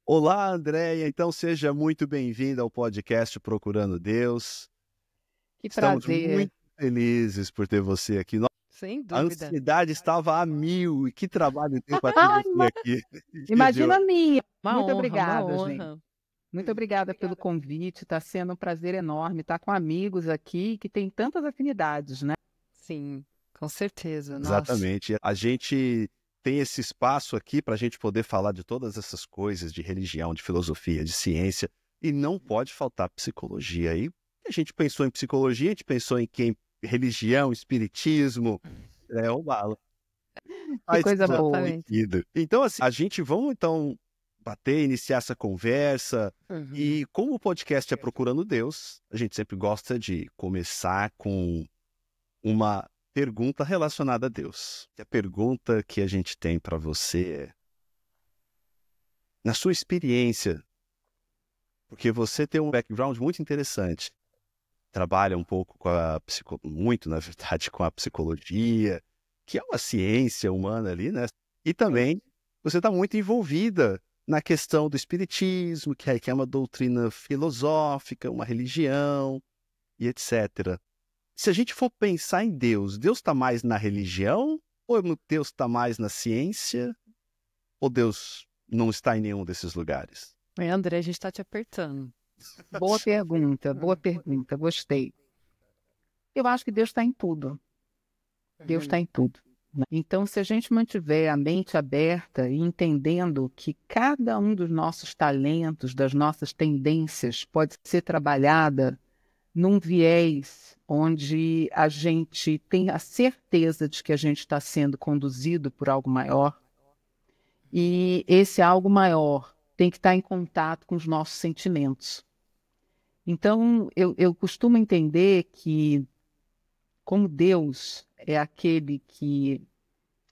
Olá, Andréia. Então, seja muito bem-vinda ao podcast Procurando Deus. Que Estamos prazer. muito felizes por ter você aqui. Sem A dúvida. ansiedade estava a mil. E que trabalho tem para ter você aqui no dia de Imagina a hoje. minha. Uma Muito honra, obrigada, uma gente. honra. Muito obrigada pelo convite. Está sendo um prazer enorme estar com amigos aqui que têm tantas afinidades, né? Sim, com certeza. Nossa. Exatamente. A gente tem esse espaço aqui para a gente poder falar de todas essas coisas, de religião, de filosofia, de ciência, e não pode faltar psicologia. Aí a gente pensou em psicologia, a gente pensou em quem? Religião, espiritismo, o bala. Que coisa todo boa. sentido. Então, assim, vamos então bater, iniciar essa conversa. Uhum. E como o podcast é Procurando Deus, a gente sempre gosta de começar com uma pergunta relacionada a Deus. E a pergunta que a gente tem para você é, na sua experiência, porque você tem um background muito interessante, trabalha um pouco com muito, na verdade, com a psicologia, que é uma ciência humana ali, né? E também você está muito envolvida na questão do espiritismo, que é uma doutrina filosófica, uma religião e etc. Se a gente for pensar em Deus, Deus está mais na religião? Ou Deus está mais na ciência? Ou Deus não está em nenhum desses lugares? André, a gente está te apertando. Boa pergunta, gostei. Eu acho que Deus está em tudo. Deus está em tudo. Né? Então, se a gente mantiver a mente aberta e entendendo que cada um dos nossos talentos, das nossas tendências, pode ser trabalhada num viés onde a gente tem a certeza de que a gente está sendo conduzido por algo maior, e esse algo maior tem que estar em contato com os nossos sentimentos. Então, eu costumo entender que, como Deus é aquele que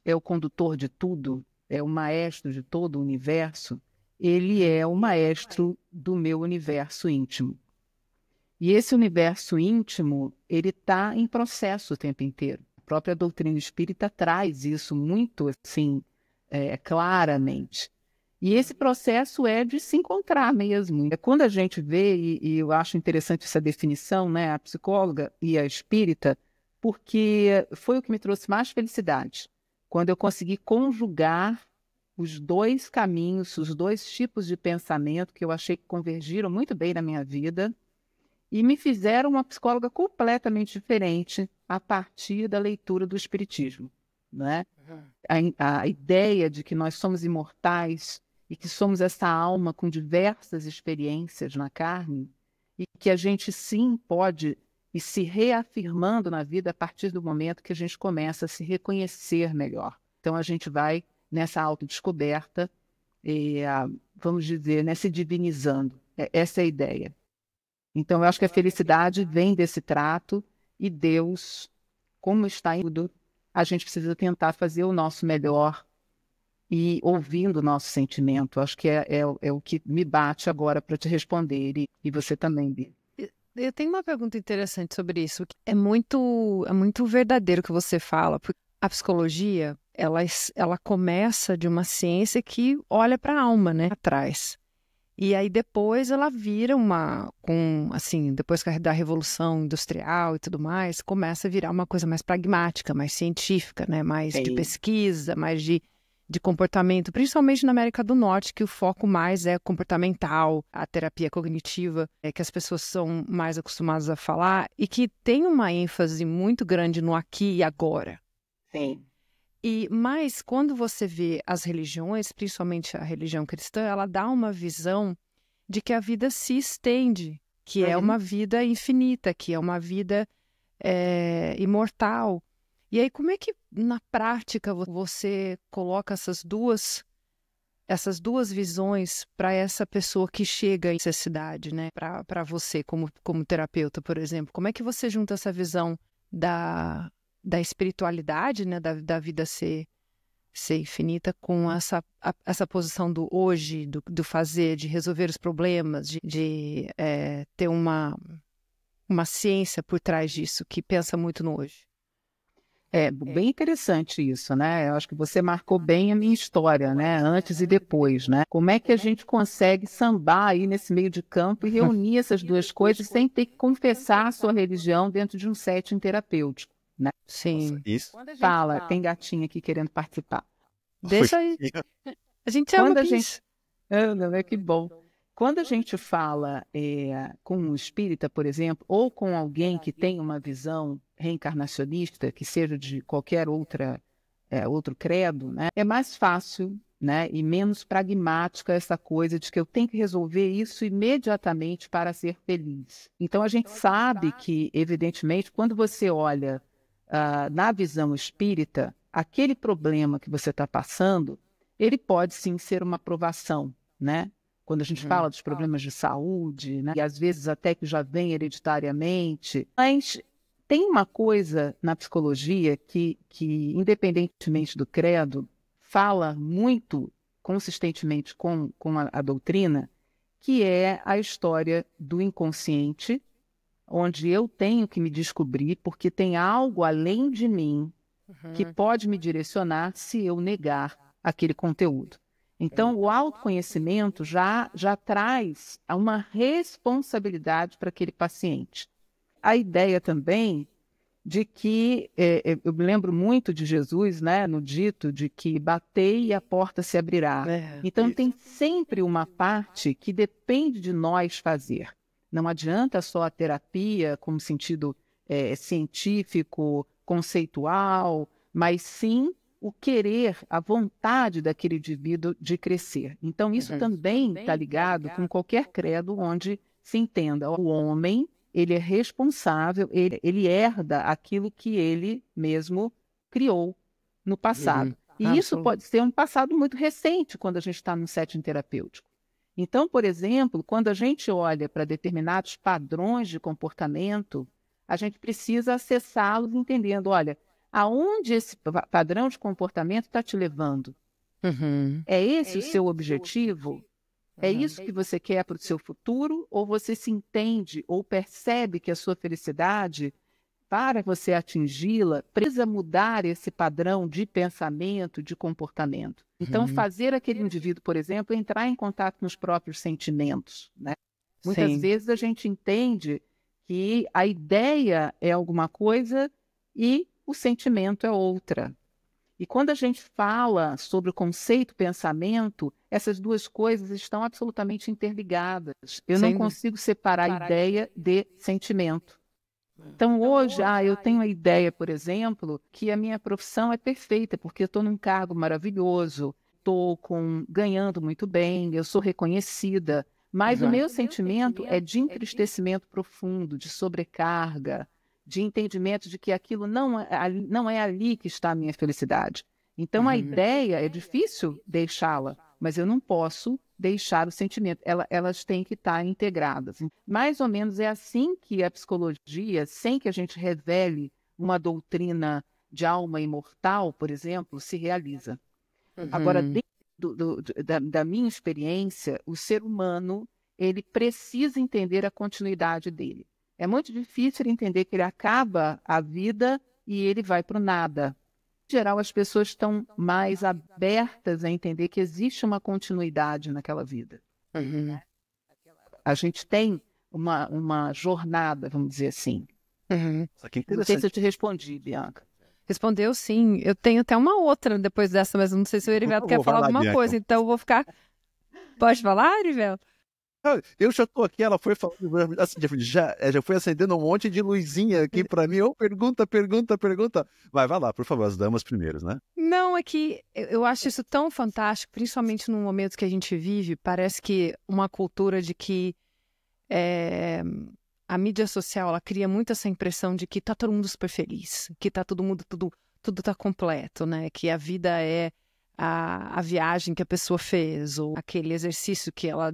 é o condutor de tudo, é o maestro de todo o universo, ele é o maestro do meu universo íntimo. E esse universo íntimo, ele está em processo o tempo inteiro. A própria doutrina espírita traz isso muito assim, claramente. E esse processo é de se encontrar mesmo. É quando a gente vê, e eu acho interessante essa definição, né, a psicóloga e a espírita, porque foi o que me trouxe mais felicidade. Quando eu consegui conjugar os dois caminhos, os dois tipos de pensamento que eu achei que convergiram muito bem na minha vida, e me fizeram uma psicóloga completamente diferente a partir da leitura do Espiritismo. Né? A ideia de que nós somos imortais e que somos essa alma com diversas experiências na carne e que a gente sim pode ir se reafirmando na vida a partir do momento que a gente começa a se reconhecer melhor. Então a gente vai nessa autodescoberta, vamos dizer, né, se divinizando. Essa é a ideia. Então, eu acho que a felicidade vem desse trato e Deus, como está em tudo, a gente precisa tentar fazer o nosso melhor e ouvindo o nosso sentimento. Acho que é o que me bate agora para te responder, e você também, Bia. Eu tenho uma pergunta interessante sobre isso. É muito verdadeiro o que você fala, porque a psicologia, ela começa de uma ciência que olha para a alma, né, atrás. E aí depois ela vira depois da Revolução Industrial e tudo mais, começa a virar uma coisa mais pragmática, mais científica, né? Mais de pesquisa, mais de comportamento, principalmente na América do Norte, que o foco mais é comportamental, a terapia cognitiva, que as pessoas são mais acostumadas a falar, e que tem uma ênfase muito grande no aqui e agora. Sim. Mas quando você vê as religiões, principalmente a religião cristã, ela dá uma visão de que a vida se estende, que é uma vida infinita, que é uma vida imortal. E aí, como é que na prática você coloca essas duas visões para essa pessoa que chega em necessidade, né? Para você como terapeuta, por exemplo? Como é que você junta essa visão da espiritualidade, né, da vida ser infinita, com essa posição do hoje, do fazer, de resolver os problemas, de ter uma ciência por trás disso, que pensa muito no hoje? É bem interessante isso, né? Eu acho que você marcou bem a minha história, né? Antes e depois, né? Como é que a gente consegue sambar aí nesse meio de campo e reunir essas duas coisas sem ter que confessar a sua religião dentro de um setting terapêutico, né? Sim. Isso. Fala, tem gatinho aqui querendo participar. Deixa aí. A gente ama Quando a bicho. gente... não é que bom. Quando a gente fala com um espírita, por exemplo, ou com alguém que tem uma visão reencarnacionista, que seja de qualquer outro credo, né, é mais fácil, né, e menos pragmática essa coisa de que eu tenho que resolver isso imediatamente para ser feliz. Então a gente sabe que, evidentemente, quando você olha na visão espírita, aquele problema que você está passando, ele pode sim ser uma provação, né? Quando a gente fala dos problemas de saúde, né? E às vezes até que já vem hereditariamente. Mas tem uma coisa na psicologia que independentemente do credo, fala muito consistentemente com a doutrina, que é a história do inconsciente, onde eu tenho que me descobrir porque tem algo além de mim que pode me direcionar se eu negar aquele conteúdo. Então, o autoconhecimento já traz uma responsabilidade para aquele paciente. A ideia também de que, eu me lembro muito de Jesus, né, no dito de que batei e a porta se abrirá. Então, tem sempre uma parte que depende de nós fazer. Não adianta só a terapia como sentido científico, conceitual, mas sim o querer, a vontade daquele indivíduo de crescer. Então, isso também está ligado com qualquer credo onde se entenda o homem, ele é responsável, ele herda aquilo que ele mesmo criou no passado. E isso pode ser um passado muito recente quando a gente está num setting terapêutico. Então, por exemplo, quando a gente olha para determinados padrões de comportamento, a gente precisa acessá-los entendendo, olha, aonde esse padrão de comportamento está te levando? É esse o seu objetivo? É isso que você quer para o seu futuro? Ou você se entende ou percebe que a sua felicidade, para você atingi-la, precisa mudar esse padrão de pensamento, de comportamento? Então, fazer aquele indivíduo, por exemplo, entrar em contato com os próprios sentimentos, né? Muitas vezes a gente entende que a ideia é alguma coisa e o sentimento é outra. E quando a gente fala sobre o conceito pensamento, essas duas coisas estão absolutamente interligadas. Eu não consigo separar a ideia de sentimento. Então, hoje, eu tenho a ideia, por exemplo, que a minha profissão é perfeita, porque eu estou num cargo maravilhoso, estou ganhando muito bem, eu sou reconhecida, mas o meu sentimento é de entristecimento profundo, de sobrecarga, de entendimento de que aquilo não é ali que está a minha felicidade. Então, a ideia é difícil deixá-la, mas eu não posso deixar o sentimento. Elas têm que estar integradas. Mais ou menos é assim que a psicologia, sem que a gente revele uma doutrina de alma imortal, por exemplo, se realiza. Agora, dentro da minha experiência, o ser humano ele precisa entender a continuidade dele. É muito difícil entender que ele acaba a vida e ele vai para o nada. Em geral, as pessoas estão mais abertas a entender que existe uma continuidade naquela vida. A gente tem uma jornada, vamos dizer assim. Não sei se eu te respondi, Bianca. Respondeu sim. Eu tenho até uma outra depois dessa, mas não sei se o Erivelto quer falar alguma coisa, então eu vou ficar... Pode falar, Erivelto? Eu já estou aqui, ela foi falando, assim, já foi acendendo um monte de luzinha aqui para mim. Pergunta. Vai lá, por favor, as damas primeiros, né? Não, é que eu acho isso tão fantástico, principalmente no momento que a gente vive. Parece que uma cultura de que a mídia social, ela cria muito essa impressão de que tá todo mundo super feliz, que tá todo mundo, tudo tá completo, né? Que a vida é a viagem que a pessoa fez, ou aquele exercício que ela...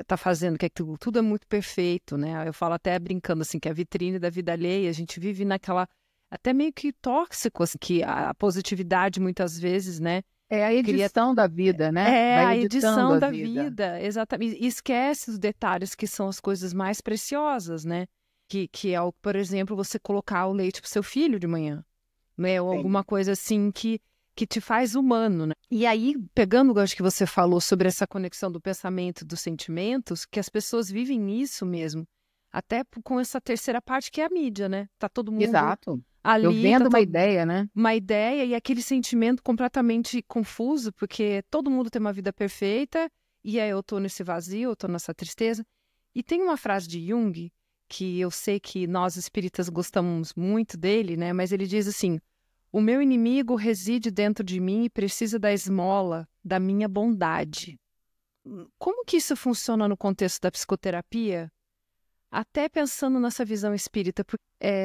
tá fazendo, que tudo é muito perfeito, né? Eu falo até brincando assim, que a vitrine da vida alheia, a gente vive naquela, até meio que tóxico, assim, que a positividade muitas vezes, né? É a edição da vida, né? É a edição da vida, exatamente. E esquece os detalhes que são as coisas mais preciosas, né? Que é, por exemplo, você colocar o leite pro seu filho de manhã. né? Ou alguma coisa assim que te faz humano, né? E aí, pegando o gancho que você falou sobre essa conexão do pensamento e dos sentimentos, que as pessoas vivem isso mesmo, até com essa terceira parte que é a mídia, né? Tá todo mundo Exato. ali, Eu vendo tá uma ideia, né? uma ideia e aquele sentimento completamente confuso, porque todo mundo tem uma vida perfeita e aí eu tô nesse vazio, eu tô nessa tristeza. E tem uma frase de Jung, que eu sei que nós espíritas gostamos muito dele, né? Mas ele diz assim: o meu inimigo reside dentro de mim e precisa da esmola da minha bondade. Como que isso funciona no contexto da psicoterapia? Até pensando nessa visão espírita,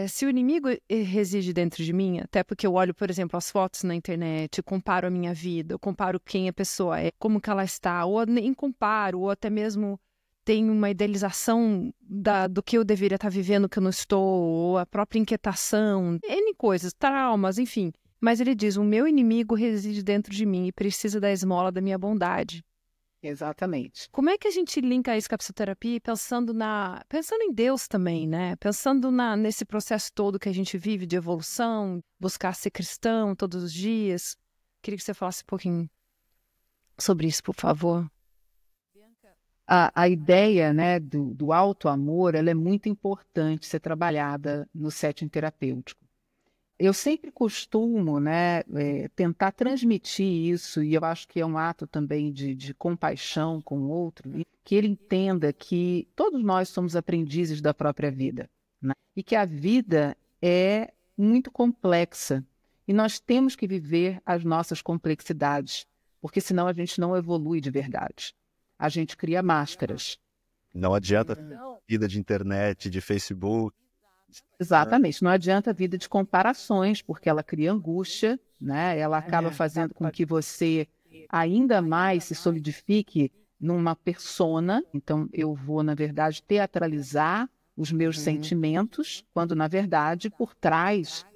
se o inimigo reside dentro de mim, até porque eu olho, por exemplo, as fotos na internet, eu comparo a minha vida, eu comparo quem a pessoa é, como que ela está, ou nem comparo, ou até mesmo tenho uma idealização do que eu deveria estar vivendo que eu não estou, ou a própria inquietação, N coisas, traumas, enfim. Mas ele diz, o meu inimigo reside dentro de mim e precisa da esmola da minha bondade. Exatamente. Como é que a gente linka isso com a psicoterapia, pensando em Deus também, né? Pensando nesse processo todo que a gente vive de evolução, buscar ser cristão todos os dias. Queria que você falasse um pouquinho sobre isso, por favor. A ideia, né, do auto-amor, ela é muito importante ser trabalhada no setting terapêutico. Eu sempre costumo, né, tentar transmitir isso, e eu acho que é um ato também de compaixão com o outro, e que ele entenda que todos nós somos aprendizes da própria vida, né? E que a vida é muito complexa, e nós temos que viver as nossas complexidades, porque senão a gente não evolui de verdade. A gente cria máscaras. Não adianta vida de internet, de Facebook. Exatamente, não adianta a vida de comparações, porque ela cria angústia, né? Ela acaba fazendo com que você ainda mais se solidifique numa persona. Então, eu vou, na verdade, teatralizar os meus sentimentos, quando, na verdade, por trás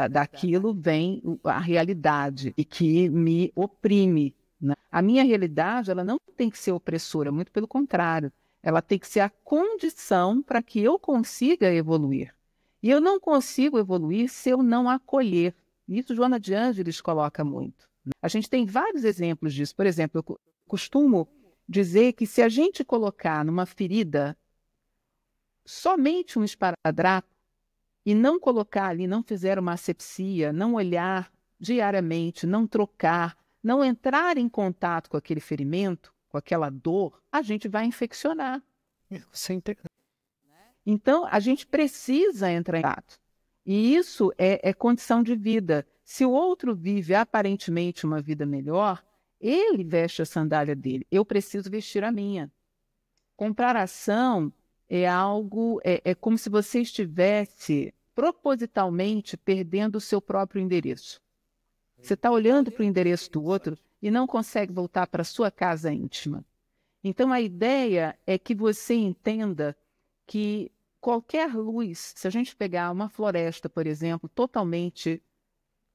daquilo vem a realidade e que me oprime, né? A minha realidade, ela não tem que ser opressora, muito pelo contrário. Ela tem que ser a condição para que eu consiga evoluir. E eu não consigo evoluir se eu não acolher. Isso Joana de Ângeles coloca muito. A gente tem vários exemplos disso. Por exemplo, eu costumo dizer que se a gente colocar numa ferida somente um esparadrapo e não colocar ali, não fizer uma asepsia, não olhar diariamente, não trocar, não entrar em contato com aquele ferimento, com aquela dor, a gente vai infeccionar. Então, a gente precisa entrar em contato. E isso é condição de vida. Se o outro vive aparentemente uma vida melhor, ele veste a sandália dele. Eu preciso vestir a minha. Comparação é algo, é como se você estivesse propositalmente perdendo o seu próprio endereço. Você está olhando para o endereço do outro e não consegue voltar para a sua casa íntima. Então, a ideia é que você entenda que qualquer luz, se a gente pegar uma floresta, por exemplo, totalmente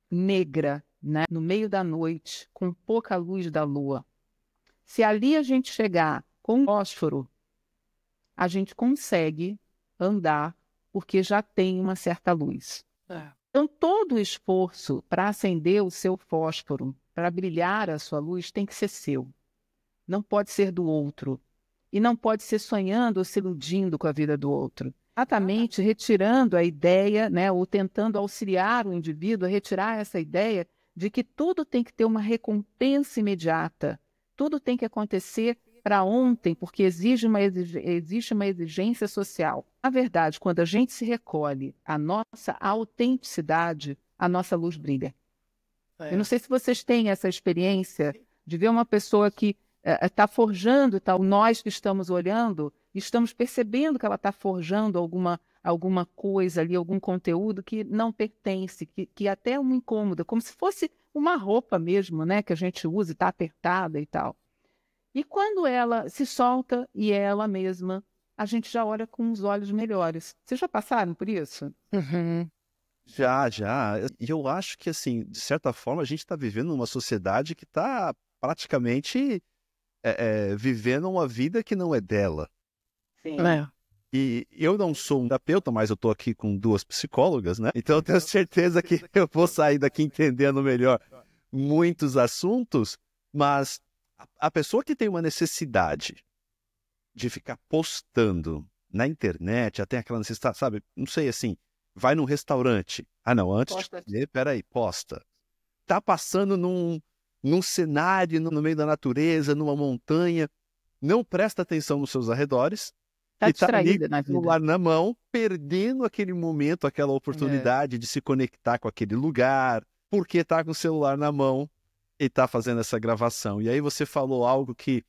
negra, né, no meio da noite, com pouca luz da lua, se ali a gente chegar com um fósforo, a gente consegue andar porque já tem uma certa luz. Então, todo o esforço para acender o seu fósforo, para brilhar a sua luz, tem que ser seu. Não pode ser do outro. E não pode ser sonhando ou se iludindo com a vida do outro. Exatamente retirando a ideia, né, ou tentando auxiliar o indivíduo a retirar essa ideia de que tudo tem que ter uma recompensa imediata. Tudo tem que acontecer para ontem, porque existe uma exigência social. Na verdade, quando a gente se recolhe à nossa autenticidade, a nossa luz brilha. Eu não sei se vocês têm essa experiência de ver uma pessoa que está forjando, nós que estamos olhando, estamos percebendo que ela está forjando alguma coisa ali, algum conteúdo que não pertence, que até é um incômodo, como se fosse uma roupa mesmo, né, que a gente usa e está apertada e tal. E quando ela se solta e é ela mesma, a gente já olha com os olhos melhores. Vocês já passaram por isso? Uhum. Já. E eu acho que, assim, de certa forma, a gente está vivendo numa sociedade que está praticamente vivendo uma vida que não é dela. Sim. E eu não sou um terapeuta, mas eu estou aqui com 2 psicólogas, né? Então eu tenho certeza que eu vou sair daqui entendendo melhor muitos assuntos, mas a pessoa que tem uma necessidade de ficar postando na internet, até aquela necessidade, sabe? Não sei, assim, vai num restaurante. Ah, não, antes de comer, peraí, posta. Tá passando num cenário, no meio da natureza, numa montanha, não presta atenção nos seus arredores, Tá e tá ali distraída com na o celular na mão, perdendo aquele momento, aquela oportunidade de se conectar com aquele lugar, porque tá com o celular na mão e tá fazendo essa gravação. E aí você falou algo que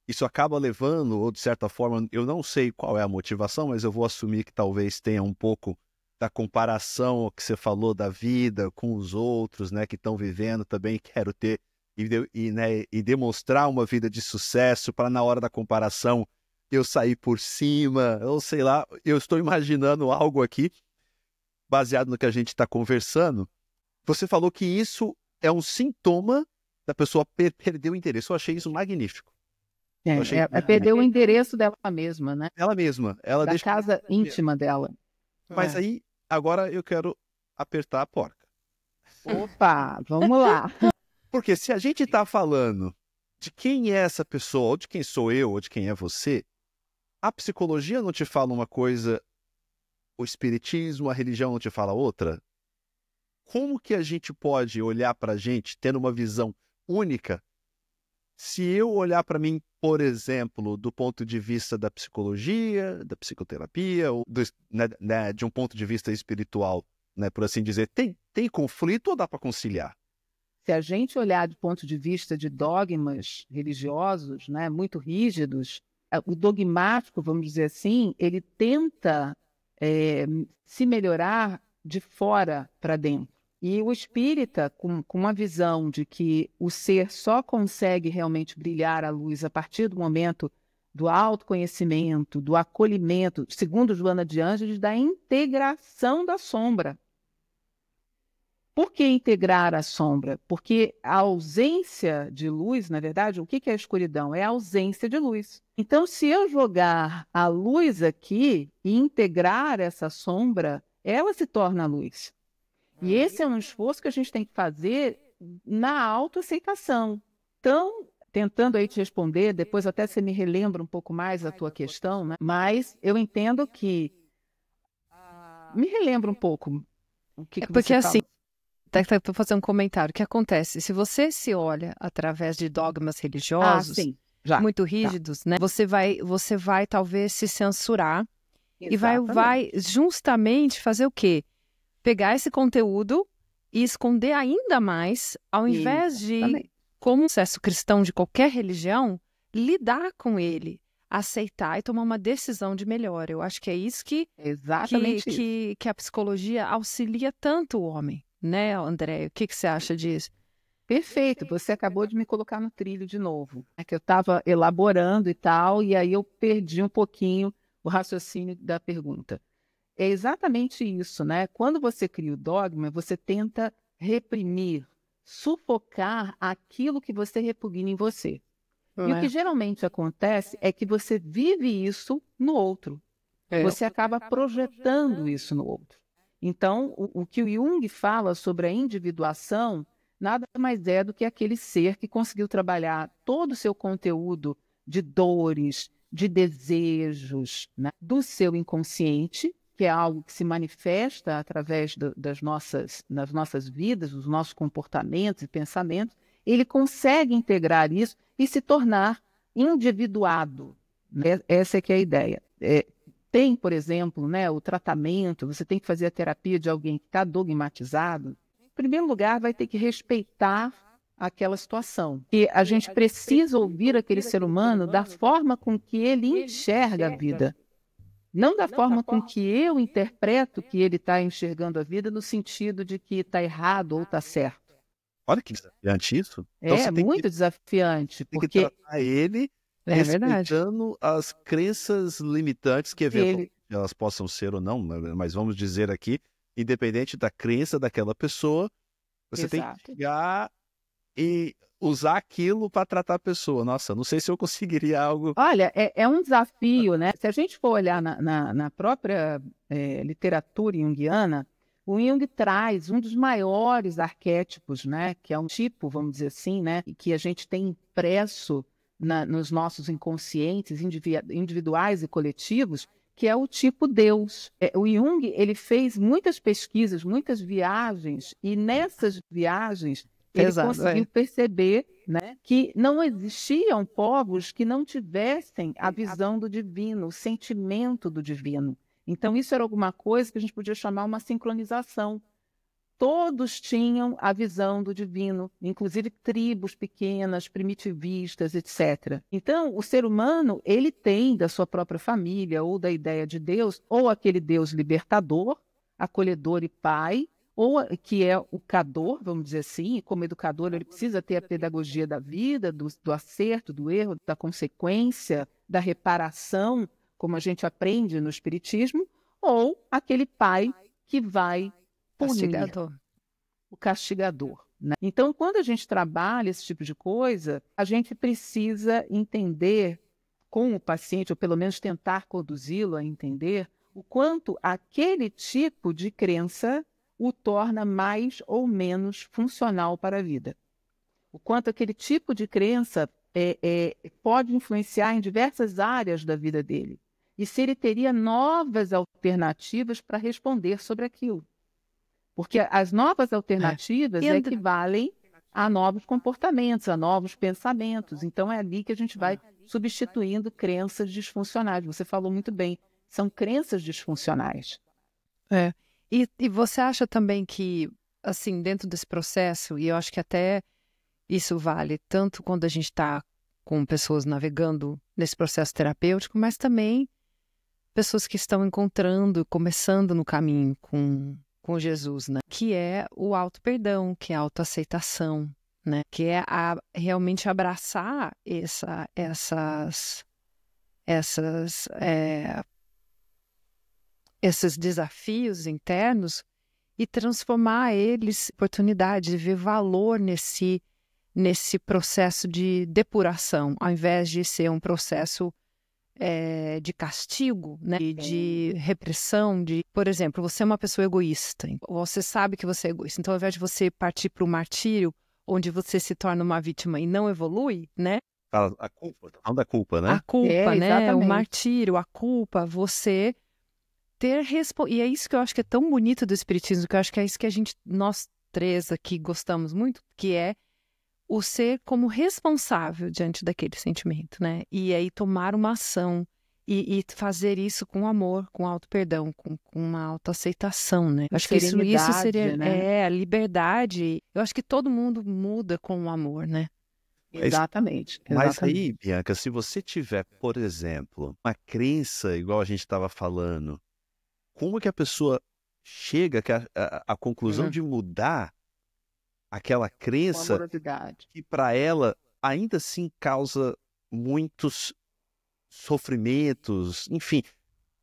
isso acaba levando, ou de certa forma, eu não sei qual é a motivação, mas eu vou assumir que talvez tenha um pouco da comparação que você falou da vida com os outros, né, que estão vivendo, também quero ter e demonstrar uma vida de sucesso para na hora da comparação eu sair por cima, ou sei lá, eu estou imaginando algo aqui, baseado no que a gente está conversando. Você falou que isso é um sintoma da pessoa perder o interesse. Eu achei isso magnífico. Perder o endereço dela mesma, né? Ela mesma. Ela da deixa casa íntima dela. Mas aí, agora eu quero apertar a porca. Opa, vamos lá. Porque se a gente está falando de quem é essa pessoa, ou de quem sou eu, ou de quem é você, a psicologia não te fala uma coisa, o espiritismo, a religião não te fala outra? Como que a gente pode olhar para a gente tendo uma visão única se eu olhar para mim, por exemplo, do ponto de vista da psicologia, da psicoterapia, ou de um ponto de vista espiritual, né, por assim dizer, tem conflito ou dá para conciliar? Se a gente olhar do ponto de vista de dogmas religiosos, né, muito rígidos, o dogmático, vamos dizer assim, ele tenta se melhorar de fora para dentro. E o espírita, com uma visão de que o ser só consegue realmente brilhar à luz a partir do momento do autoconhecimento, do acolhimento, segundo Joana de Ângeles, da integração da sombra. Por que integrar a sombra? Porque a ausência de luz, na verdade, o que é a escuridão? É a ausência de luz. Então, se eu jogar a luz aqui e integrar essa sombra, ela se torna luz. E esse é um esforço que a gente tem que fazer na autoaceitação. Então, tentando aí te responder, depois até você me relembra um pouco mais a tua questão, né? Mas eu entendo que... Me relembra um pouco o que porque você assim, fala. para fazer um comentário, o que acontece? Se você se olha através de dogmas religiosos muito rígidos, né? Você vai talvez se censurar. Exatamente. E vai justamente fazer o quê? Pegar esse conteúdo e esconder ainda mais, ao invés de, como um processo cristão de qualquer religião, lidar com ele, aceitar e tomar uma decisão de melhor. Eu acho que é isso que a psicologia auxilia tanto o homem, né, André? O que você acha disso? Perfeito, você acabou de me colocar no trilho de novo. É que eu estava elaborando e tal, e aí eu perdi um pouquinho o raciocínio da pergunta. É exatamente isso, né? Quando você cria o dogma, você tenta reprimir, sufocar aquilo que você repugna em você. E o que geralmente acontece é que você vive isso no outro. Você acaba projetando isso no outro. Então, o que o Jung fala sobre a individuação nada mais é do que aquele ser que conseguiu trabalhar todo o seu conteúdo de dores, de desejos, né, do seu inconsciente, que é algo que se manifesta através das nossas vidas, dos nossos comportamentos e pensamentos. Ele consegue integrar isso e se tornar individuado. Essa é que é a ideia. Tem, por exemplo, né, o tratamento, você tem que fazer a terapia de alguém que está dogmatizado. Em primeiro lugar, vai ter que respeitar aquela situação. E a gente precisa ouvir aquele ser humano da forma com que ele enxerga a vida. Não da forma com que eu interpreto que ele está enxergando a vida, no sentido de que está errado ou está certo. Olha que desafiante isso. Então, é muito desafiante. Tem que tratar ele respeitando as crenças limitantes que eventualmente elas possam ser ou não, mas vamos dizer aqui, independente da crença daquela pessoa, você tem que chegar e usar aquilo para tratar a pessoa. Nossa, não sei se eu conseguiria algo. Olha, é um desafio, né? Se a gente for olhar na própria literatura junguiana, o Jung traz um dos maiores arquétipos, né? Que é um tipo, vamos dizer assim, né? Que a gente tem impresso nos nossos inconscientes individuais e coletivos, que é o tipo Deus. O Jung, ele fez muitas pesquisas, muitas viagens, e nessas viagens ele conseguiu perceber, né, que não existiam povos que não tivessem a visão do divino, o sentimento do divino. Então, isso era alguma coisa que a gente podia chamar uma sincronização. Todos tinham a visão do divino, inclusive tribos pequenas, primitivistas, etc. Então, o ser humano, ele tem da sua própria família ou da ideia de Deus, ou aquele Deus libertador, acolhedor e pai, ou que é o cador, vamos dizer assim, e como educador ele precisa ter a pedagogia da vida, do acerto, do erro, da consequência, da reparação, como a gente aprende no Espiritismo, ou aquele pai que vai punir, o castigador. Né? Então, quando a gente trabalha esse tipo de coisa, a gente precisa entender com o paciente, ou pelo menos tentar conduzi-lo a entender, o quanto aquele tipo de crença o torna mais ou menos funcional para a vida. O quanto aquele tipo de crença pode influenciar em diversas áreas da vida dele. E se ele teria novas alternativas para responder sobre aquilo. Porque as novas alternativas equivalem a novos comportamentos, a novos pensamentos. Então é ali que a gente vai substituindo crenças disfuncionais. Você falou muito bem, são crenças disfuncionais. E você acha também que, assim, dentro desse processo, e eu acho que até isso vale tanto quando a gente está com pessoas navegando nesse processo terapêutico, mas também pessoas que estão encontrando, começando no caminho com Jesus, né? Que é o auto-perdão, que é a autoaceitação, né? Que é realmente abraçar esses desafios internos e transformar eles em oportunidade de ver valor nesse processo de depuração, ao invés de ser um processo de castigo, né? De repressão, por exemplo, você é uma pessoa egoísta, você sabe que você é egoísta, então ao invés de você partir para o martírio, onde você se torna uma vítima e não evolui, né? A culpa, não da culpa, né? A culpa, né? Exatamente. O martírio, a culpa, você e é isso que eu acho que é tão bonito do Espiritismo, que eu acho que é isso que nós três aqui gostamos muito, que é o ser como responsável diante daquele sentimento, né? E aí tomar uma ação e fazer isso com amor, com auto-perdão, com uma autoaceitação, né? Eu acho que isso seria, né? A liberdade. Eu acho que todo mundo muda com o amor, né? Exatamente. Mas aí, Bianca, se você tiver, por exemplo, uma crença, igual a gente estava falando, como que a pessoa chega à conclusão de mudar aquela crença que para ela ainda assim causa muitos sofrimentos, enfim.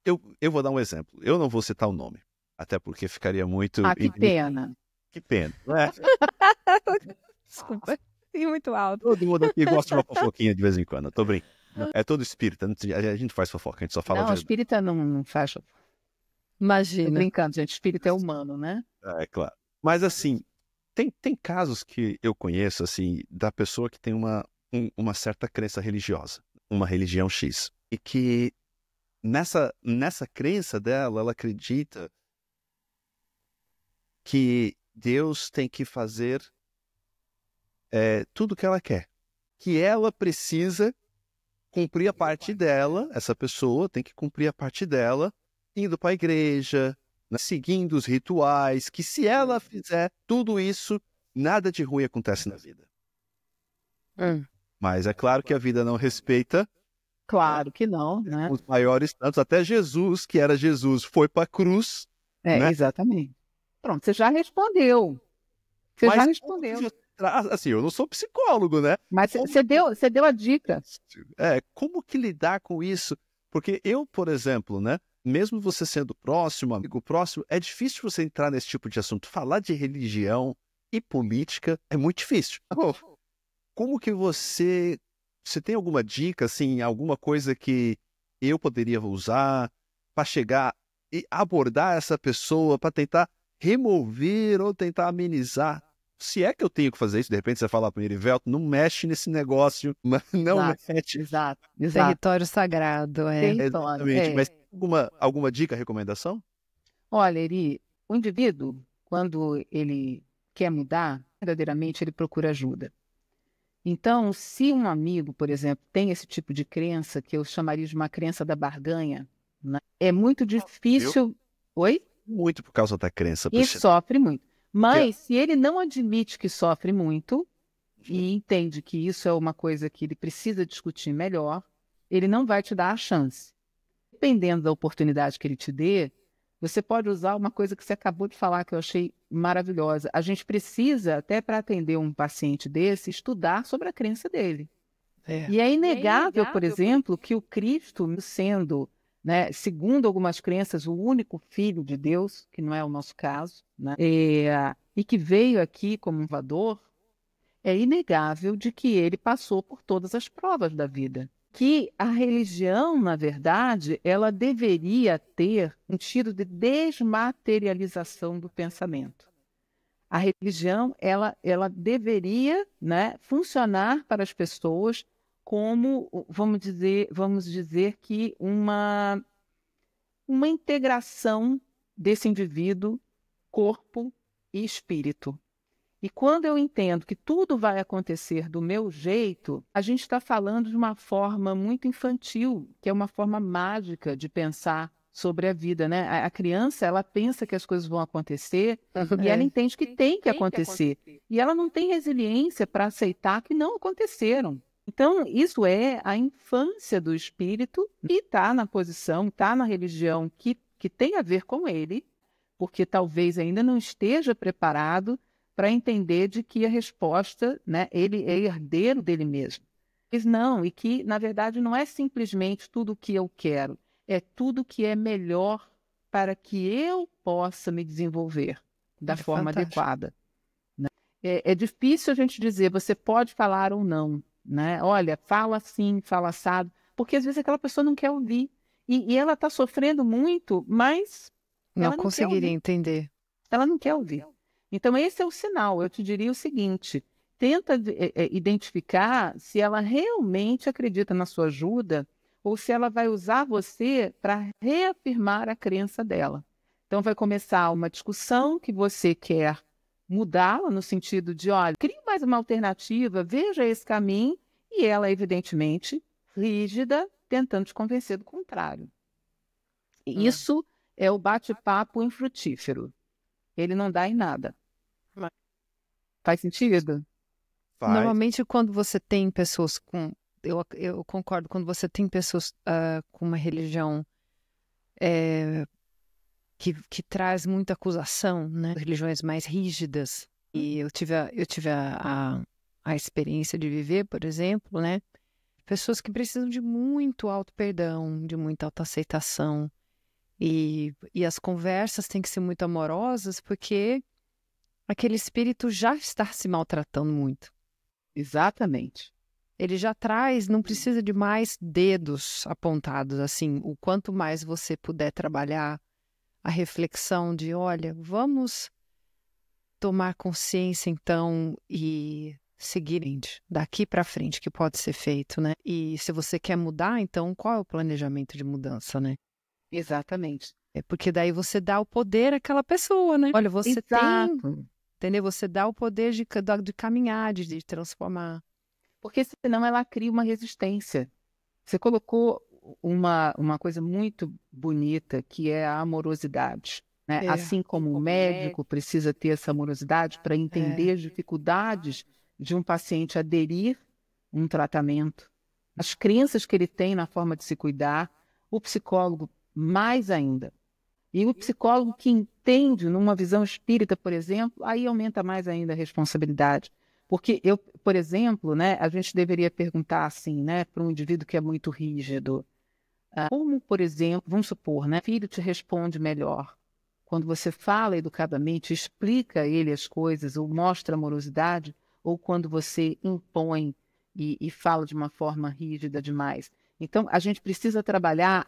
Eu vou dar um exemplo. Eu não vou citar o nome, até porque ficaria muito... que pena. Que pena, não é? Desculpa, e muito alto. Todo mundo aqui gosta de uma fofoquinha de vez em quando, eu tô brincando. É todo espírita, a gente faz fofoca, a gente só fala... Não, espírita não faz fofoca. Imagina. Tô brincando, gente, espírito é humano, né? É claro. Mas assim, tem casos que eu conheço, assim, da pessoa que tem uma certa crença religiosa, uma religião X, e que nessa crença dela, ela acredita que Deus tem que fazer tudo o que ela quer, que ela precisa cumprir a parte dela, essa pessoa tem que cumprir a parte dela, indo para a igreja, né, seguindo os rituais, que se ela fizer tudo isso, nada de ruim acontece na vida. Mas é claro que a vida não respeita. Claro que não, né? Os maiores tantos, até Jesus, que era Jesus, foi para a cruz. Né? Exatamente. Pronto, você já respondeu. Já respondeu. Assim, eu não sou psicólogo, né? Mas você deu a dica. Como que lidar com isso? Porque eu, por exemplo, né? Mesmo você sendo próximo, amigo próximo, é difícil você entrar nesse tipo de assunto. Falar de religião e política é muito difícil. como que você tem alguma dica, assim, alguma coisa que eu poderia usar para chegar e abordar essa pessoa, para tentar remover ou tentar amenizar? Se é que eu tenho que fazer isso, de repente você fala para o Erivelto, não mexe nesse negócio, mas não mexe. Exato. Território sagrado, Território, Exatamente. Mas alguma dica, recomendação? Olha, o indivíduo, quando ele quer mudar, verdadeiramente ele procura ajuda. Então, se um amigo, por exemplo, tem esse tipo de crença, que eu chamaria de uma crença da barganha, né? É muito difícil... Oi? Muito por causa da crença. E sofre muito. Mas, se ele não admite que sofre muito e entende que isso é uma coisa que ele precisa discutir melhor, ele não vai te dar a chance. Dependendo da oportunidade que ele te dê, você pode usar uma coisa que você acabou de falar, que eu achei maravilhosa. A gente precisa, até para atender um paciente desse, estudar sobre a crença dele. E é inegável, por exemplo, que o Cristo, sendo, né, segundo algumas crenças, o único filho de Deus, que não é o nosso caso, né, e que veio aqui como um salvador, é inegável de que ele passou por todas as provas da vida. Que a religião, na verdade, ela deveria ter um sentido de desmaterialização do pensamento. A religião, ela deveria, né, funcionar para as pessoas como, vamos dizer que uma integração desse indivíduo, corpo e espírito. E quando eu entendo que tudo vai acontecer do meu jeito, a gente está falando de uma forma muito infantil, que é uma forma mágica de pensar sobre a vida, né? A criança, ela pensa que as coisas vão acontecer e ela entende que tem que acontecer. E ela não tem resiliência para aceitar que não aconteceram. Então, isso é a infância do espírito e está na posição, está na religião que tem a ver com ele, porque talvez ainda não esteja preparado para entender de que a resposta, né, ele é herdeiro dele mesmo. Mas não, e que, na verdade, não é simplesmente tudo o que eu quero, é tudo que é melhor para que eu possa me desenvolver da forma adequada. Né? É difícil a gente dizer, você pode falar ou não, né? Olha, fala assim, fala assado, porque às vezes aquela pessoa não quer ouvir. E ela está sofrendo muito, mas não conseguiria entender. Ela não quer ouvir. Então, esse é o sinal. Eu te diria o seguinte, tenta identificar se ela realmente acredita na sua ajuda ou se ela vai usar você para reafirmar a crença dela. Então, vai começar uma discussão que você quer mudá-la no sentido de, olha, crie mais uma alternativa, veja esse caminho, e ela, evidentemente, rígida, tentando te convencer do contrário. Isso é o bate-papo infrutífero. Ele não dá em nada. Faz sentido? Faz. Normalmente, quando você tem pessoas com... Eu concordo, quando você tem pessoas com uma religião que traz muita acusação, né? Religiões mais rígidas. E eu tive a experiência de viver, por exemplo, né? Pessoas que precisam de muito auto-perdão, de muita autoaceitação. E as conversas têm que ser muito amorosas, porque aquele espírito já está se maltratando muito. Exatamente. Ele já traz, não precisa de mais dedos apontados, assim. O quanto mais você puder trabalhar a reflexão de, olha, vamos tomar consciência, então, e seguir daqui para frente, que pode ser feito, né? E se você quer mudar, então, qual é o planejamento de mudança, né? Exatamente. É porque daí você dá o poder àquela pessoa, né? Olha, você tem, entendeu? Você dá o poder de caminhar, de transformar. Porque senão ela cria uma resistência. Você colocou uma coisa muito bonita, que é a amorosidade. Né? Assim como o médico precisa ter essa amorosidade para entender as dificuldades de um paciente aderir a um tratamento, as crenças que ele tem na forma de se cuidar, o psicólogo mais ainda. E o psicólogo que entende numa visão espírita, por exemplo, aí aumenta mais ainda a responsabilidade. Porque eu, por exemplo, né, a gente deveria perguntar assim, né, para um indivíduo que é muito rígido, como, por exemplo, vamos supor, né, o filho te responde melhor. Quando você fala educadamente, explica a ele as coisas, ou mostra amorosidade, ou quando você impõe e fala de uma forma rígida demais. Então, a gente precisa trabalhar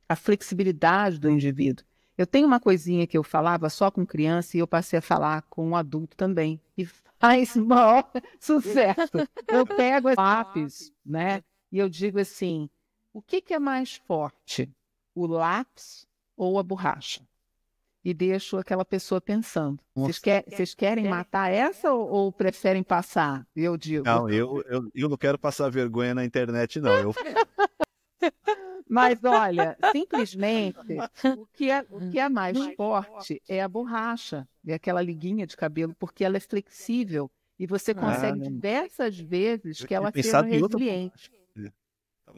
a flexibilidade do indivíduo. Eu tenho uma coisinha que eu falava só com criança e eu passei a falar com um adulto também. E faz maior sucesso. Eu pego esse lápis, né? E eu digo assim, o que é mais forte? O lápis ou a borracha? E deixo aquela pessoa pensando. Vocês querem matar essa ou preferem passar? E eu digo... Não, eu não quero passar vergonha na internet, não. Mas, olha, simplesmente, o que é mais forte é a borracha, é aquela liguinha de cabelo, porque ela é flexível e você consegue diversas vezes que ela seja resiliente.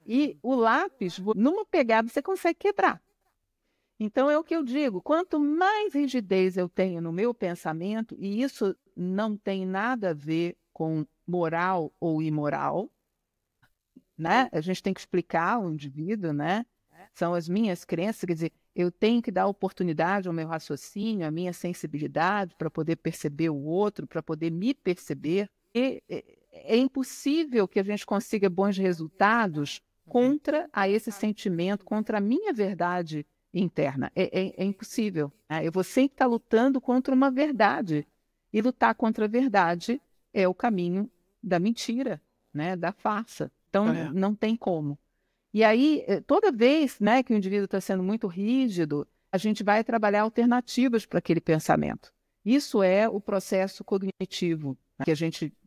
E o lápis, numa pegada, você consegue quebrar. Então, é o que eu digo, quanto mais rigidez eu tenho no meu pensamento, e isso não tem nada a ver com moral ou imoral, né? A gente tem que explicar o indivíduo, né? São as minhas crenças, quer dizer, eu tenho que dar oportunidade ao meu raciocínio, à minha sensibilidade para poder perceber o outro, para poder me perceber. E é impossível que a gente consiga bons resultados contra esse sentimento, contra a minha verdade interna. É impossível. Né? Eu vou sempre estar lutando contra uma verdade. E lutar contra a verdade é o caminho da mentira, né? Da farsa. Então, não tem como. E aí, toda vez, né, que o indivíduo está sendo muito rígido, a gente vai trabalhar alternativas para aquele pensamento. Isso é o processo cognitivo, né,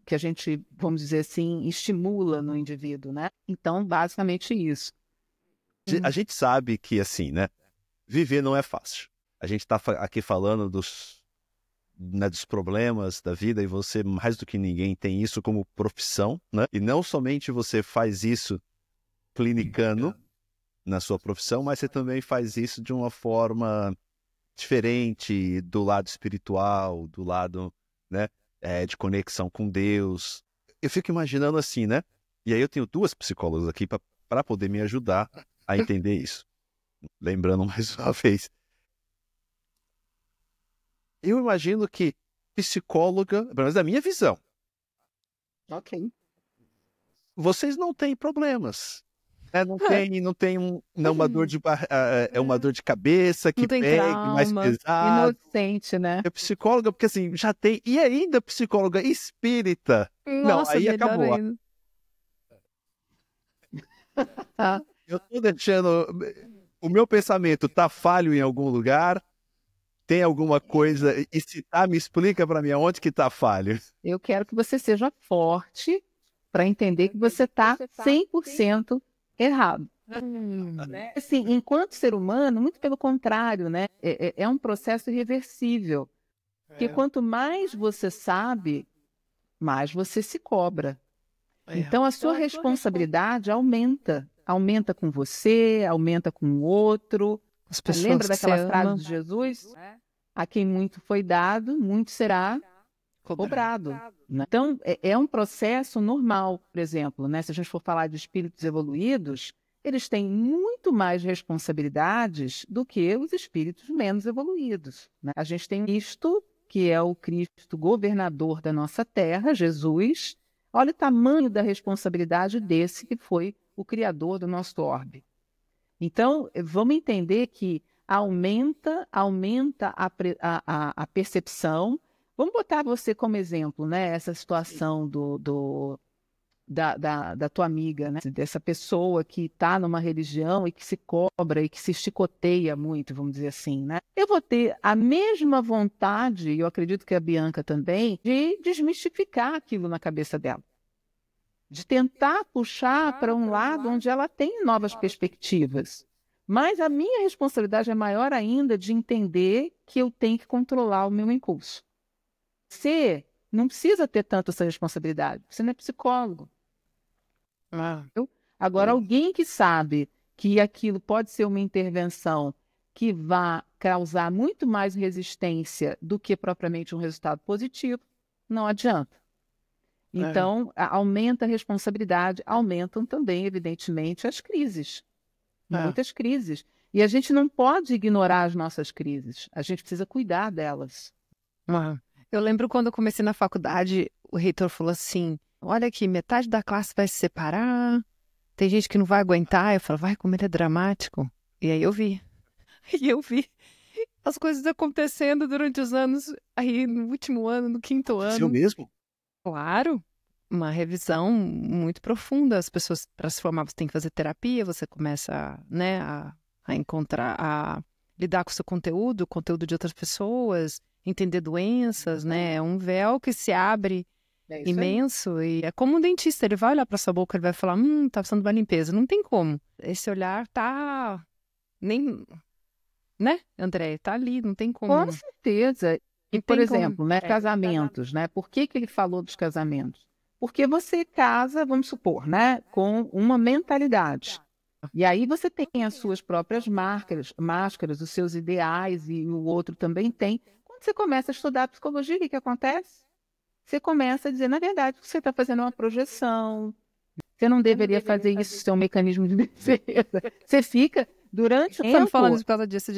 que a gente, vamos dizer assim, estimula no indivíduo, né? Então, basicamente isso. A gente sabe que, assim, né, viver não é fácil. A gente está aqui falando dos problemas da vida e você, mais do que ninguém, tem isso como profissão, né? E não somente você faz isso clinicando na sua profissão, mas você também faz isso de uma forma diferente, do lado espiritual, do lado, né, de conexão com Deus. Eu fico imaginando assim, né? E aí eu tenho 2 psicólogas aqui para poder me ajudar a entender isso. Lembrando mais uma vez. Eu imagino que psicóloga, pelo menos da minha visão, Ok. vocês não têm problemas. Não tem uma dor de uma dor de cabeça que pegue mais pesado. Inocente, né? É psicóloga, porque assim, já tem. E ainda psicóloga espírita. Nossa, não, aí melhor acabou. Ainda. Eu tô deixando. O meu pensamento tá falho em algum lugar. Tem alguma coisa. E se tá, me explica para mim aonde que tá falho. Eu quero que você seja forte para entender que você está 100% errado. Né? Assim, enquanto ser humano, muito pelo contrário, né? É um processo irreversível. Porque quanto mais você sabe, mais você se cobra. Então, a sua responsabilidade aumenta. Aumenta com você, aumenta com o outro. Lembra daquela frase de Jesus? A quem muito foi dado, muito será cobrado. Né? Então, é um processo normal, por exemplo, né? Se a gente for falar de espíritos evoluídos, eles têm muito mais responsabilidades do que os espíritos menos evoluídos. Né? A gente tem Cristo, que é o Cristo governador da nossa terra, Jesus. Olha o tamanho da responsabilidade desse que foi o criador do nosso orbe. Então, vamos entender que aumenta a percepção. Vamos botar você como exemplo, né? Essa situação da tua amiga, né? Dessa pessoa que está numa religião e que se cobra e que se chicoteia muito, vamos dizer assim, né? Eu vou ter a mesma vontade, e eu acredito que a Bianca também, de desmistificar aquilo na cabeça dela. De tentar puxar para um lado onde ela tem novas perspectivas. Mas a minha responsabilidade é maior ainda de entender que eu tenho que controlar o meu impulso. Você não precisa ter tanto essa responsabilidade. Você não é psicólogo. Agora, alguém que sabe que aquilo pode ser uma intervenção que vá causar muito mais resistência do que propriamente um resultado positivo, não adianta. Então, aumenta a responsabilidade, aumentam também, evidentemente, as crises. Muitas crises. E a gente não pode ignorar as nossas crises. A gente precisa cuidar delas. Eu lembro quando eu comecei na faculdade, o reitor falou assim, olha aqui, metade da classe vai se separar, tem gente que não vai aguentar. Eu falo, vai, como ele é dramático. E aí eu vi. E eu vi as coisas acontecendo durante os anos, aí no último ano, no 5º ano. Seu mesmo? Claro, uma revisão muito profunda. As pessoas, para se formar, você tem que fazer terapia, você começa, né, a encontrar, a lidar com o seu conteúdo, o conteúdo de outras pessoas, entender doenças, né? É um véu que se abre imenso. E é como um dentista, ele vai olhar para sua boca, ele vai falar, tá precisando de uma limpeza. Não tem como. Esse olhar tá nem, né, André? Tá ali, não tem como. Com certeza. E, Não por tem exemplo, como. né, casamentos, né? Por que ele falou dos casamentos? Porque você casa, vamos supor, né, com uma mentalidade. E aí você tem as suas próprias máscaras, os seus ideais, e o outro também tem. Quando você começa a estudar psicologia, o que acontece? Você começa a dizer, na verdade, que você está fazendo uma projeção, você não deveria fazer isso, seu mecanismo de defesa. Você fica durante o Você tá me tempo... falando por causa disso.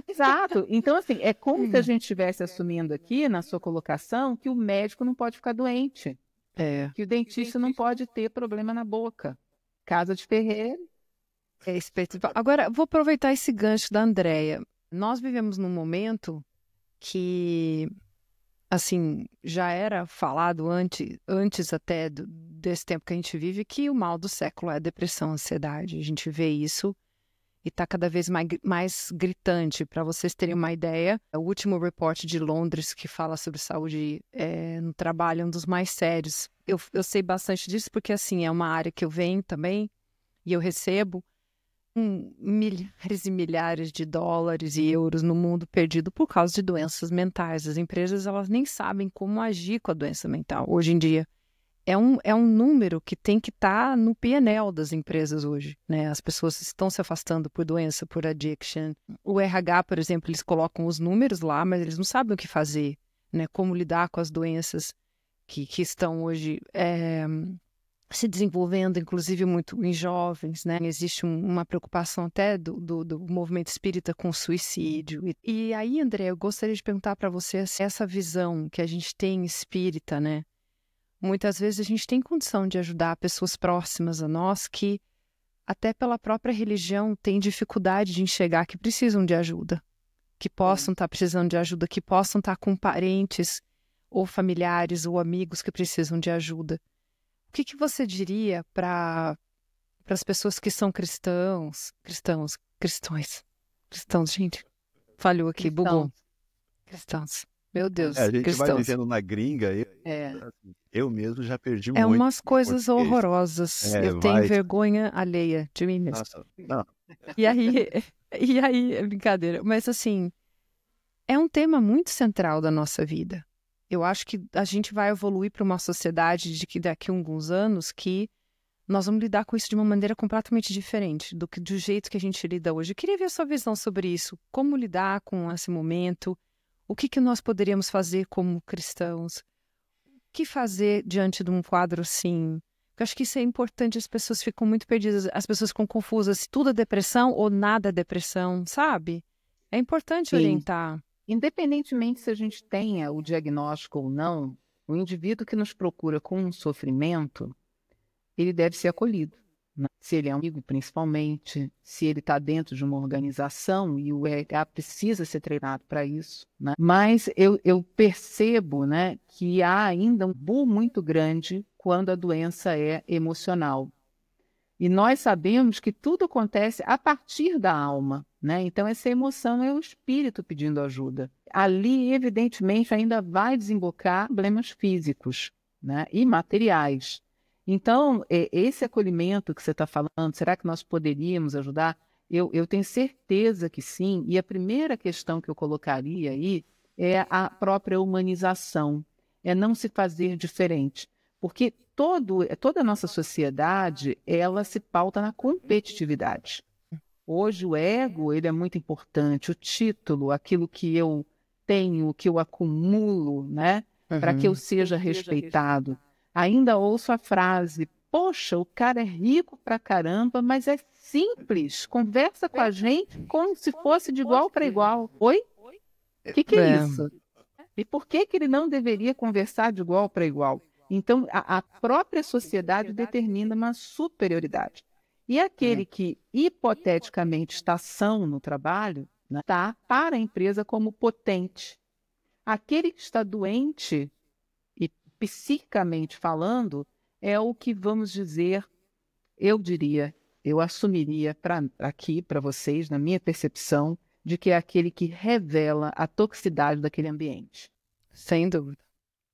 Exato. Então, assim, é como se a gente estivesse assumindo aqui, na sua colocação, que o médico não pode ficar doente, que o dentista não pode ter problema na boca. Casa de ferreiro. Agora, vou aproveitar esse gancho da Andréia. Nós vivemos num momento que, assim, já era falado antes até desse tempo que a gente vive, que o mal do século é a depressão, a ansiedade. A gente vê isso e está cada vez mais gritante. Para vocês terem uma ideia, o último report de Londres que fala sobre saúde no trabalho é um dos mais sérios. Eu sei bastante disso porque, assim, é uma área que eu venho também e eu recebo milhares e milhares de dólares e euros no mundo perdido por causa de doenças mentais. As empresas, elas nem sabem como agir com a doença mental hoje em dia. É um número que tem que estar no P&L das empresas hoje, né? As pessoas estão se afastando por doença, por addiction. O RH, por exemplo, eles colocam os números lá, mas eles não sabem o que fazer, né? Como lidar com as doenças que estão hoje se desenvolvendo, inclusive muito em jovens, né? Existe uma preocupação até do movimento espírita com o suicídio. E aí, André, eu gostaria de perguntar para você se essa visão que a gente tem espírita, né? Muitas vezes a gente tem condição de ajudar pessoas próximas a nós que, até pela própria religião, têm dificuldade de enxergar que precisam de ajuda, que possam estar precisando de ajuda, que possam estar com parentes ou familiares ou amigos que precisam de ajuda. O que você diria para as pessoas que são cristãos, gente, falhou aqui, bugou. Cristãos. Meu Deus, A gente cristãos. vai vivendo na gringa, eu mesmo já perdi muito. Umas coisas horrorosas. Eu tenho vergonha alheia de mim mesmo. Nossa, não. E aí, é brincadeira. Mas assim, é um tema muito central da nossa vida. Eu acho que a gente vai evoluir para uma sociedade de que daqui a alguns anos que nós vamos lidar com isso de uma maneira completamente diferente do jeito que a gente lida hoje. Eu queria ver a sua visão sobre isso. Como lidar com esse momento? O que nós poderíamos fazer como cristãos? O que fazer diante de um quadro assim? Eu acho que isso é importante, as pessoas ficam muito perdidas, as pessoas ficam confusas se tudo é depressão ou nada é depressão, sabe? É importante orientar. Independentemente se a gente tenha o diagnóstico ou não, o indivíduo que nos procura com um sofrimento, ele deve ser acolhido. Se ele é um amigo, principalmente, se ele está dentro de uma organização e o RH precisa ser treinado para isso, né? Mas eu percebo, né, que há ainda um tabu muito grande quando a doença é emocional. E nós sabemos que tudo acontece a partir da alma, né? Então essa emoção é o espírito pedindo ajuda. Ali, evidentemente, ainda vai desembocar problemas físicos, né, e materiais. Então, esse acolhimento que você está falando, será que nós poderíamos ajudar? Eu tenho certeza que sim. E a primeira questão que eu colocaria aí é a própria humanização, é não se fazer diferente. Porque toda a nossa sociedade, ela se pauta na competitividade. Hoje o ego, ele é muito importante, o título, aquilo que eu tenho, que eu acumulo, né, para que eu seja respeitado. Ainda ouço a frase, poxa, o cara é rico pra caramba, mas é simples, conversa com a gente como se fosse de igual para igual. Oi? O que é isso? E por que que ele não deveria conversar de igual para igual? Então, a própria sociedade determina uma superioridade. E aquele que, hipoteticamente, está são no trabalho, né, está para a empresa como potente. Aquele que está doente, e psicamente falando, é o que, vamos dizer, eu assumiria aqui para vocês, na minha percepção, de que é aquele que revela a toxicidade daquele ambiente. Sem dúvida.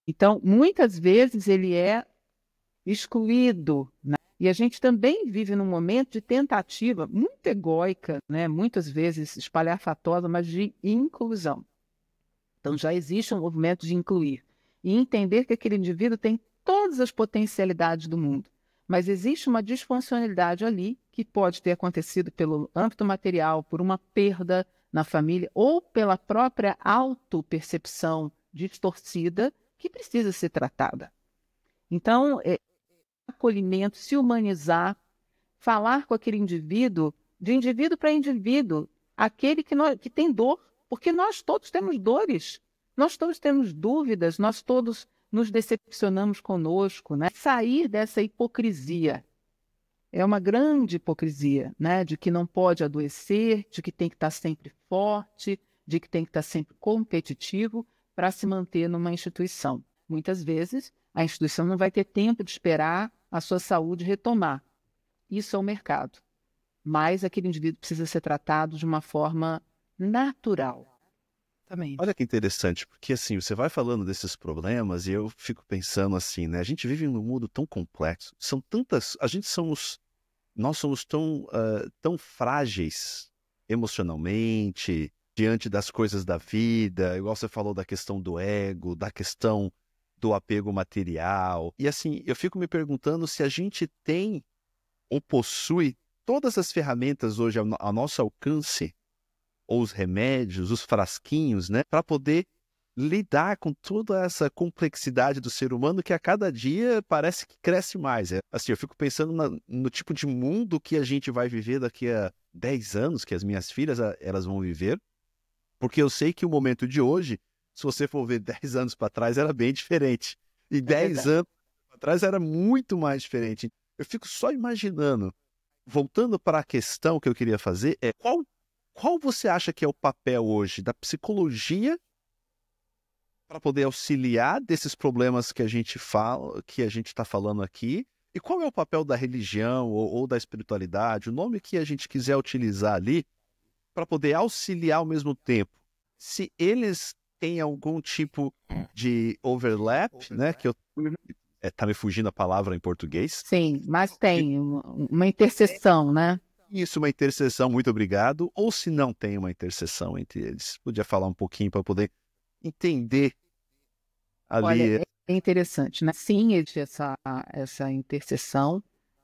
Então, muitas vezes ele é excluído, né? E a gente também vive num momento de tentativa muito egóica, né? Muitas vezes espalhafatosa, mas de inclusão. Então, já existe um movimento de incluir e entender que aquele indivíduo tem todas as potencialidades do mundo, mas existe uma disfuncionalidade ali que pode ter acontecido pelo âmbito material, por uma perda na família ou pela própria autopercepção distorcida que precisa ser tratada. Então, acolhimento, se humanizar, falar com aquele indivíduo, de indivíduo para indivíduo, aquele que tem dor, porque nós todos temos dores, nós todos temos dúvidas, nós todos nos decepcionamos conosco, né? Sair dessa hipocrisia. É uma grande hipocrisia, né? De que não pode adoecer, de que tem que estar sempre forte, de que tem que estar sempre competitivo para se manter numa instituição. Muitas vezes, a instituição não vai ter tempo de esperar a sua saúde retomar. Isso é o mercado. Mas aquele indivíduo precisa ser tratado de uma forma natural. Também. Olha que interessante, porque assim, você vai falando desses problemas e eu fico pensando assim, né? A gente vive num mundo tão complexo, são tantas, nós somos tão frágeis emocionalmente, diante das coisas da vida, igual você falou da questão do ego, da questão do apego material. E assim, eu fico me perguntando se a gente tem ou possui todas as ferramentas hoje ao nosso alcance, ou os remédios, os frasquinhos, né, para poder lidar com toda essa complexidade do ser humano que a cada dia parece que cresce mais. Assim, eu fico pensando no tipo de mundo que a gente vai viver daqui a 10 anos, que as minhas filhas elas vão viver, porque eu sei que o momento de hoje, se você for ver 10 anos para trás, era bem diferente. E 10 anos para trás era muito mais diferente. Eu fico só imaginando, voltando para a questão que eu queria fazer, qual você acha que é o papel hoje da psicologia para poder auxiliar desses problemas que a gente fala, que a gente está falando aqui? E qual é o papel da religião ou da espiritualidade, o nome que a gente quiser utilizar ali, para poder auxiliar ao mesmo tempo? Se eles têm algum tipo de overlap, né? Que tá me fugindo a palavra em português. Sim, mas tem uma interseção, né? Isso, uma interseção, muito obrigado. Ou se não tem uma interseção entre eles? Podia falar um pouquinho para poder entender ali. Olha, é interessante, né? Sim, existe essa interseção,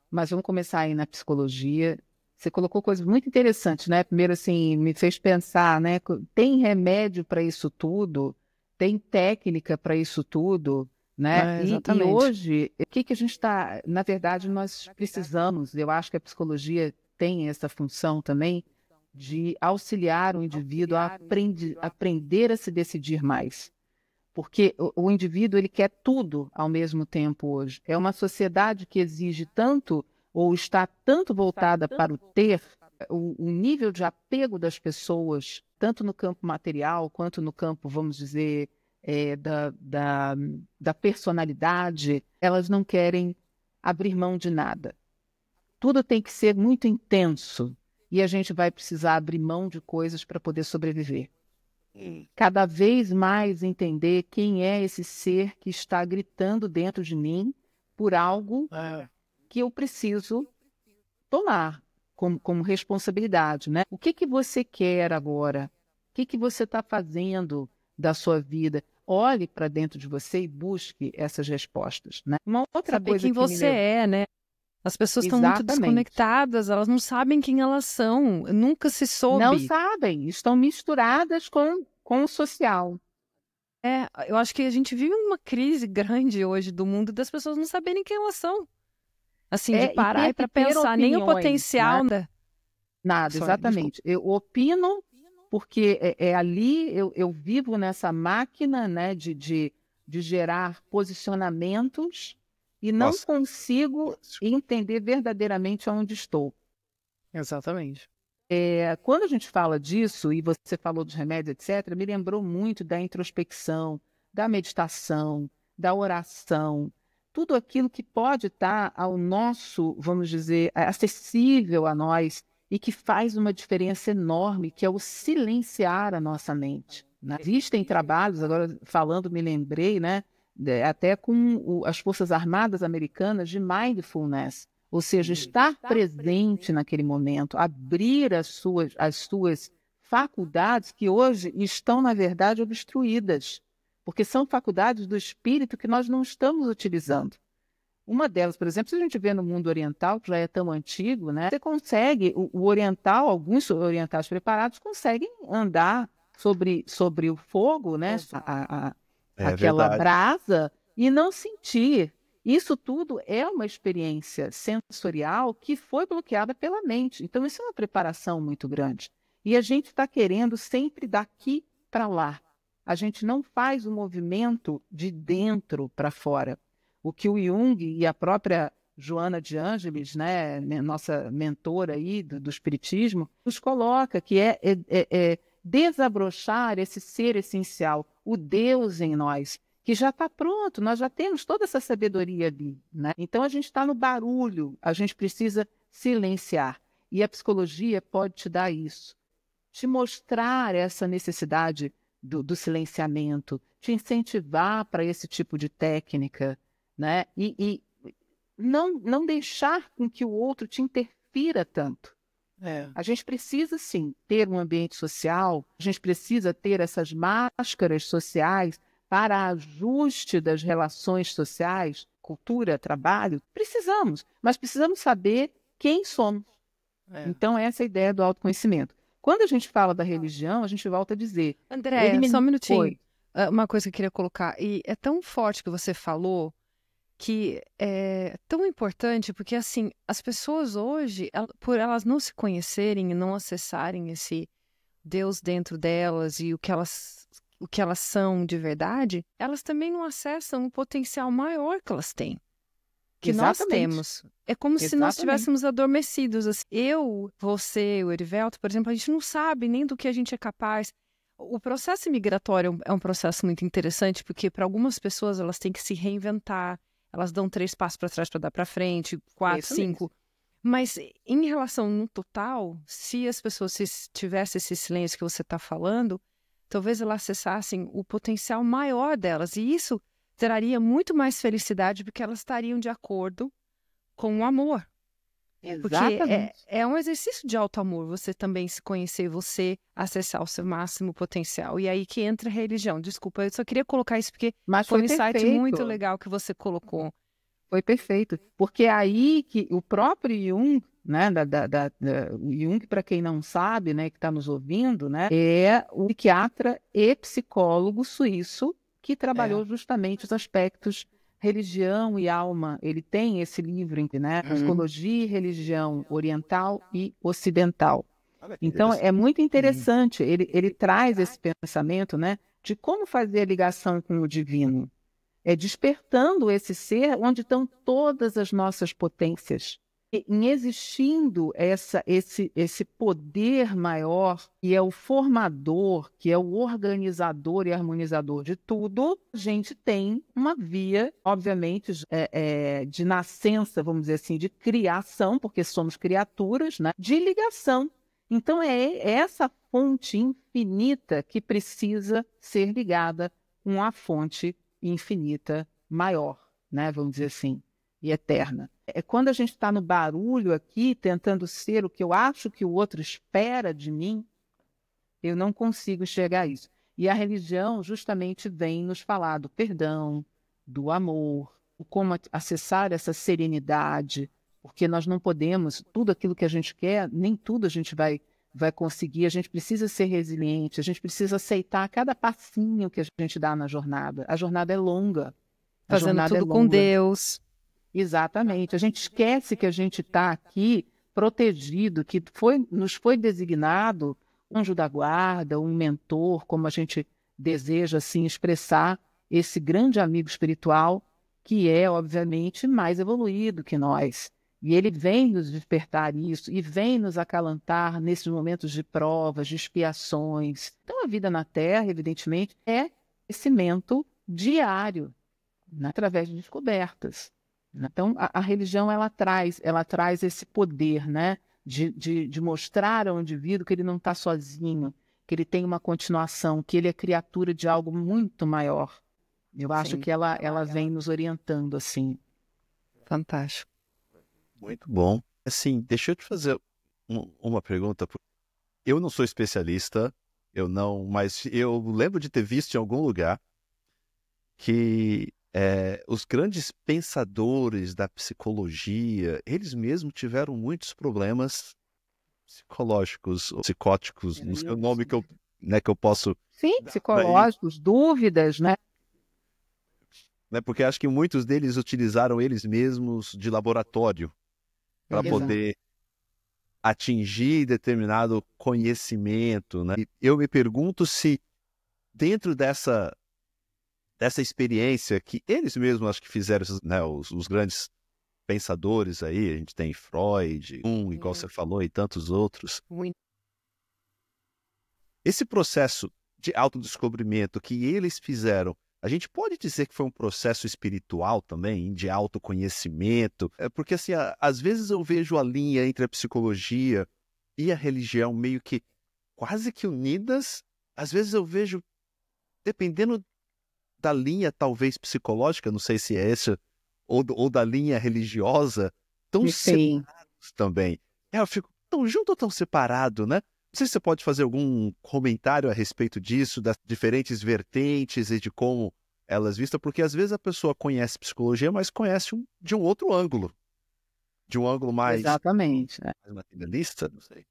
mas vamos começar aí na psicologia. Você colocou coisas muito interessantes, né? Primeiro, assim, me fez pensar, né? Tem remédio para isso tudo? Tem técnica para isso tudo? Né? E hoje, o que a gente está... Na verdade, nós precisamos, eu acho que a psicologia tem essa função também, de auxiliar o indivíduo a aprender a se decidir mais. Porque o indivíduo ele quer tudo ao mesmo tempo hoje. É uma sociedade que exige tanto, ou está tanto voltada para o ter, o nível de apego das pessoas, tanto no campo material, quanto no campo, vamos dizer, da personalidade, elas não querem abrir mão de nada. Tudo tem que ser muito intenso e a gente vai precisar abrir mão de coisas para poder sobreviver. Cada vez mais entender quem é esse ser que está gritando dentro de mim por algo que eu preciso tomar como responsabilidade, né? O que você quer agora? O que você está fazendo da sua vida? Olhe para dentro de você e busque essas respostas, né? Uma outra Saber coisa quem que você é, né? As pessoas estão muito desconectadas, elas não sabem quem elas são, nunca se soube. Não sabem, estão misturadas com o social. Eu acho que a gente vive uma crise grande hoje do mundo das pessoas não saberem quem elas são. Assim, de parar e para pensar, nem o potencial. Né? Nada, exatamente. Eu opino porque ali eu vivo nessa máquina, né, de gerar posicionamentos e não Nossa. consigo entender verdadeiramente onde estou. Exatamente. Quando a gente fala disso, e você falou dos remédios, etc., me lembrou muito da introspecção, da meditação, da oração, tudo aquilo que pode estar ao nosso, vamos dizer, acessível a nós e que faz uma diferença enorme, que é o silenciar a nossa mente, né? Existem trabalhos, agora falando, me lembrei, né, até com as Forças Armadas Americanas de mindfulness, ou seja, estar presente naquele momento, abrir as suas faculdades que hoje estão, na verdade, obstruídas, porque são faculdades do espírito que nós não estamos utilizando. Uma delas, por exemplo, se a gente vê no mundo oriental, que já é tão antigo, né, você consegue, o oriental, alguns orientais preparados conseguem andar sobre o fogo, né, aquela verdade. brasa, e não sentir. Isso tudo é uma experiência sensorial que foi bloqueada pela mente. Então, isso é uma preparação muito grande. E a gente está querendo sempre daqui para lá. A gente não faz o movimento de dentro para fora. O que o Jung e a própria Joana de Ângelis, né, nossa mentora aí do espiritismo, nos coloca, que é desabrochar esse ser essencial, o Deus em nós, que já está pronto, nós já temos toda essa sabedoria ali, né? Então a gente está no barulho, a gente precisa silenciar. E a psicologia pode te dar isso, te mostrar essa necessidade do silenciamento, te incentivar para esse tipo de técnica, né? E não deixar com que o outro te interfira tanto. A gente precisa, sim, ter um ambiente social, a gente precisa ter essas máscaras sociais para ajuste das relações sociais, cultura, trabalho. Precisamos, mas precisamos saber quem somos. Então, essa é a ideia do autoconhecimento. Quando a gente fala da religião, a gente volta a dizer... André, só um minutinho. Uma coisa que eu queria colocar, e é tão forte que você falou, que é tão importante, porque assim, as pessoas hoje, por elas não se conhecerem e não acessarem esse Deus dentro delas e o que elas são de verdade, elas também não acessam o potencial maior que elas têm, que Exatamente. nós temos. É como se nós estivéssemos adormecidos. Assim. Você, o Erivelto, por exemplo, a gente não sabe nem do que a gente é capaz. O processo migratório é um processo muito interessante, porque para algumas pessoas elas têm que se reinventar, elas dão 3 passos para trás para dar para frente, 4, 5. Mas em relação no total, se as pessoas tivessem esse silêncio que você está falando, talvez elas acessassem o potencial maior delas. E isso traria muito mais felicidade, porque elas estariam de acordo com o amor. Exatamente. Porque é um exercício de auto-amor, você também se conhecer, você acessar o seu máximo potencial. E aí que entra a religião. Desculpa, eu só queria colocar isso porque foi um insight muito legal que você colocou. Foi perfeito. Porque é aí que o próprio Jung, né, o Jung, para quem não sabe, né, que está nos ouvindo, né, é o psiquiatra e psicólogo suíço que trabalhou justamente os aspectos religião e alma. Ele tem esse livro, né? Psicologia e religião oriental e ocidental. Então, é muito interessante. Ele traz esse pensamento, né, de como fazer a ligação com o divino. Despertando esse ser onde estão todas as nossas potências. Em existindo esse poder maior, que é o formador, que é o organizador e harmonizador de tudo, a gente tem uma via, obviamente, de nascença, vamos dizer assim, de criação, porque somos criaturas, né, de ligação. Então, é essa fonte infinita que precisa ser ligada com a fonte infinita maior, né, vamos dizer assim, e eterna. Quando a gente está no barulho aqui, tentando ser o que eu acho que o outro espera de mim, eu não consigo enxergar isso. E a religião justamente vem nos falar do perdão, do amor, como acessar essa serenidade, porque nós não podemos, tudo aquilo que a gente quer, nem tudo a gente vai conseguir, a gente precisa ser resiliente, a gente precisa aceitar cada passinho que a gente dá na jornada. A jornada é longa. Fazendo tudo com Deus. Exatamente. A gente esquece que a gente está aqui protegido, que nos foi designado anjo da guarda, um mentor, como a gente deseja assim expressar esse grande amigo espiritual que é, obviamente, mais evoluído que nós. E ele vem nos despertar isso e vem nos acalantar nesses momentos de provas, de expiações. Então, a vida na Terra, evidentemente, é crescimento diário, né, através de descobertas. Então, a religião ela traz esse poder, né, de mostrar ao indivíduo que ele não está sozinho, que ele tem uma continuação, que ele é criatura de algo muito maior. Eu acho que ela vem nos orientando assim. Fantástico. Muito bom. Assim, deixa eu te fazer uma pergunta. Eu não sou especialista, mas eu lembro de ter visto em algum lugar que os grandes pensadores da psicologia, eles mesmos tiveram muitos problemas psicológicos, ou psicóticos, não sei o nome que eu posso... Sim, psicológicos, dúvidas, né? Porque acho que muitos deles utilizaram eles mesmos de laboratório para poder atingir determinado conhecimento, né? E eu me pergunto se dentro dessa experiência que eles mesmos acho que fizeram, né, os grandes pensadores aí, a gente tem Freud, Jung, igual você falou, e tantos outros. Esse processo de autodescobrimento que eles fizeram, a gente pode dizer que foi um processo espiritual também, de autoconhecimento? Porque, assim, às vezes eu vejo a linha entre a psicologia e a religião meio que quase que unidas. Às vezes eu vejo, dependendo da linha talvez psicológica, não sei se é essa, ou da linha religiosa, tão separados também. Eu fico tão junto ou tão separado, né? Não sei se você pode fazer algum comentário a respeito disso, das diferentes vertentes e de como elas vistas, porque às vezes a pessoa conhece psicologia, mas conhece de um outro ângulo, de um ângulo mais, exatamente, mais materialista, não sei.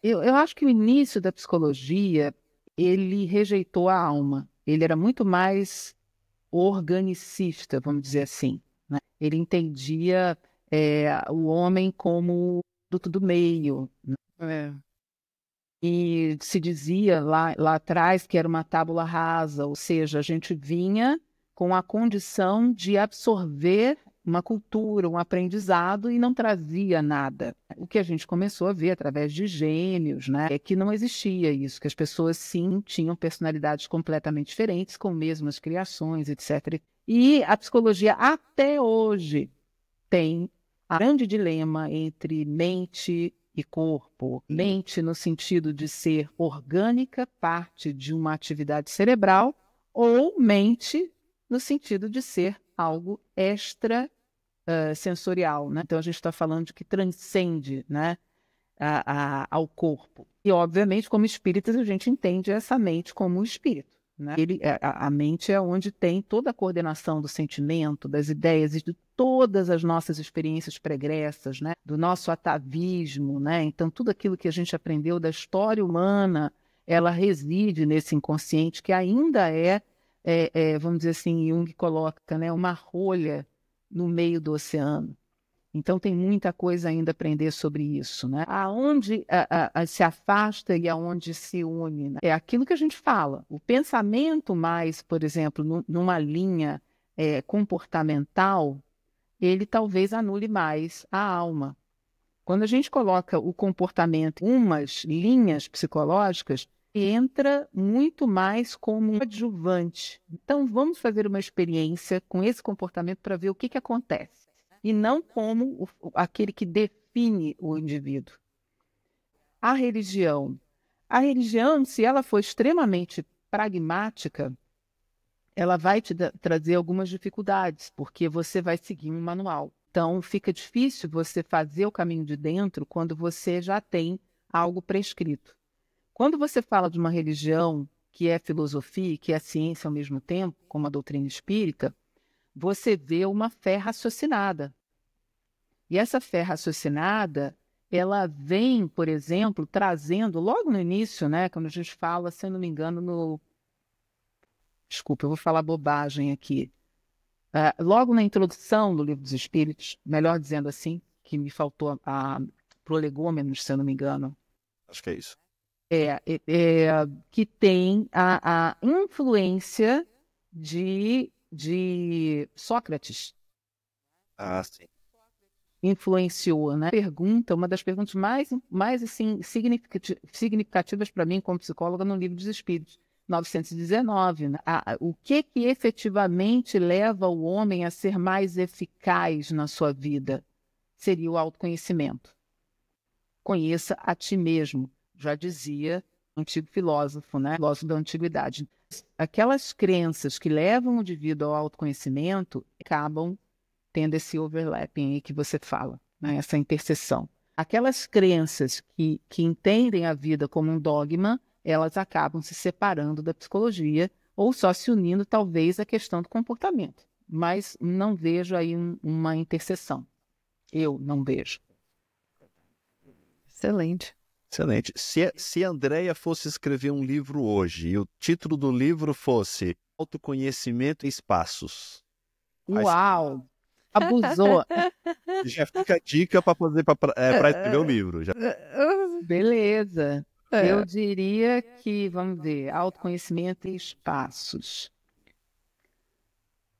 Eu acho que o início da psicologia, ele rejeitou a alma. Ele era muito mais organicista, vamos dizer assim, né? Ele entendia o homem como produto do meio, né? E se dizia lá atrás que era uma tábula rasa, ou seja, a gente vinha com a condição de absorver uma cultura, um aprendizado e não trazia nada. O que a gente começou a ver através de gêmeos, né, é que não existia isso, que as pessoas sim tinham personalidades completamente diferentes, com mesmas criações, etc. E a psicologia até hoje tem um grande dilema entre mente e corpo. Mente no sentido de ser orgânica, parte de uma atividade cerebral, ou mente no sentido de ser algo extra sensorial, né? Então a gente está falando de que transcende, né, ao corpo. E obviamente, como espíritas, a gente entende essa mente como um espírito, né? A mente é onde tem toda a coordenação do sentimento, das ideias e de todas as nossas experiências pregressas, né? Do nosso atavismo, né? Então tudo aquilo que a gente aprendeu da história humana, ela reside nesse inconsciente que ainda vamos dizer assim, Jung coloca, né, uma rolha no meio do oceano. Então tem muita coisa ainda a aprender sobre isso, né? Aonde se afasta e aonde se une, né? É aquilo que a gente fala. O pensamento mais, por exemplo, numa linha comportamental, ele talvez anule mais a alma. Quando a gente coloca o comportamento em umas linhas psicológicas, entra muito mais como um adjuvante. Então vamos fazer uma experiência com esse comportamento para ver o que acontece. E não como aquele que define o indivíduo. A religião, se ela for extremamente pragmática, ela vai te trazer algumas dificuldades, porque você vai seguir um manual. Então, fica difícil você fazer o caminho de dentro quando você já tem algo prescrito. Quando você fala de uma religião que é filosofia e que é ciência ao mesmo tempo, como a doutrina espírita, você vê uma fé raciocinada. E essa fé raciocinada, ela vem, por exemplo, trazendo, logo no início, né, quando a gente fala, se eu não me engano, Desculpa, eu vou falar bobagem aqui. Logo na introdução do Livro dos Espíritos, melhor dizendo assim, que me faltou a prolegômenos, se eu não me engano. Acho que é isso. que tem a influência de Sócrates. Ah, sim. Influenciou, né? Uma das perguntas mais assim, significativas para mim como psicóloga no Livro dos Espíritos, 919, né? O que efetivamente leva o homem a ser mais eficaz na sua vida? Seria o autoconhecimento. Conheça a ti mesmo, já dizia o antigo filósofo, né? Filósofo da antiguidade. Aquelas crenças que levam o indivíduo ao autoconhecimento acabam tendo esse overlapping aí que você fala, né? Essa interseção. Aquelas crenças que entendem a vida como um dogma, elas acabam se separando da psicologia ou só se unindo, talvez, à questão do comportamento. Mas não vejo aí uma interseção. Eu não vejo. Excelente. Excelente. Se a Andrea fosse escrever um livro hoje e o título do livro fosse Autoconhecimento em Espaços. Uau! Abusou. Já fica a dica para escrever o livro. Já. Beleza. Eu diria que, vamos ver, autoconhecimento e espaços.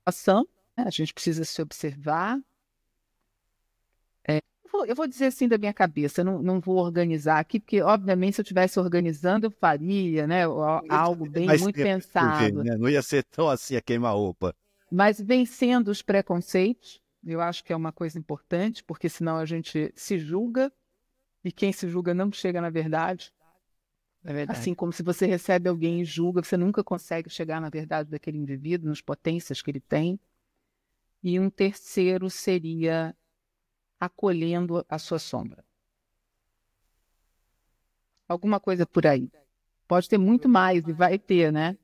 Ação, né? A gente precisa se observar. Eu vou dizer assim da minha cabeça, não vou organizar aqui, porque, obviamente, se eu estivesse organizando, eu faria, né, algo bem muito pensado. Né? Não ia ser tão assim a queima-roupa. Mas vencendo os preconceitos, eu acho que é uma coisa importante, porque senão a gente se julga, e quem se julga não chega na verdade. É verdade. Assim como se você recebe alguém e julga, você nunca consegue chegar na verdade daquele indivíduo, nas potências que ele tem. E um terceiro seria acolhendo a sua sombra. Alguma coisa por aí. Pode ter muito mais, e vai ter, né?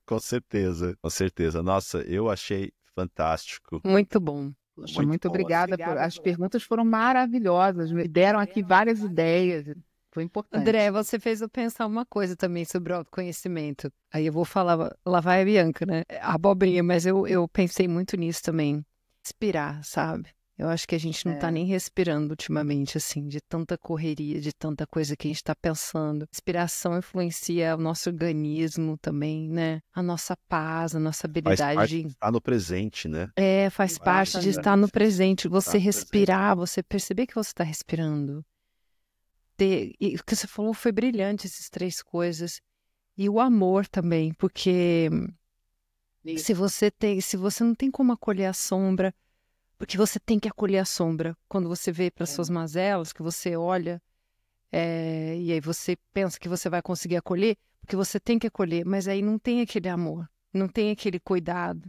Com certeza, com certeza. Nossa, eu achei fantástico. Muito bom. Poxa, muito obrigada. As perguntas foram maravilhosas, me deram aqui várias ideias. Foi importante. André, você fez eu pensar uma coisa também sobre o autoconhecimento. Aí eu vou falar, lá vai a Bianca, né? A abobrinha, mas eu pensei muito nisso também. Respirar, sabe? Eu acho que a gente não tá nem respirando ultimamente, assim, de tanta correria, de tanta coisa que a gente tá pensando. Inspiração influencia o nosso organismo também, né? A nossa paz, a nossa habilidade Faz parte de estar no presente, né? faz parte de estar no presente. Você respirar, você perceber que você está respirando. E o que você falou foi brilhante, essas três coisas. E o amor também, porque se você não tem como acolher a sombra, porque você tem que acolher a sombra. Quando você vê para suas mazelas, que você olha, e aí você pensa que você vai conseguir acolher, porque você tem que acolher, mas aí não tem aquele amor, não tem aquele cuidado.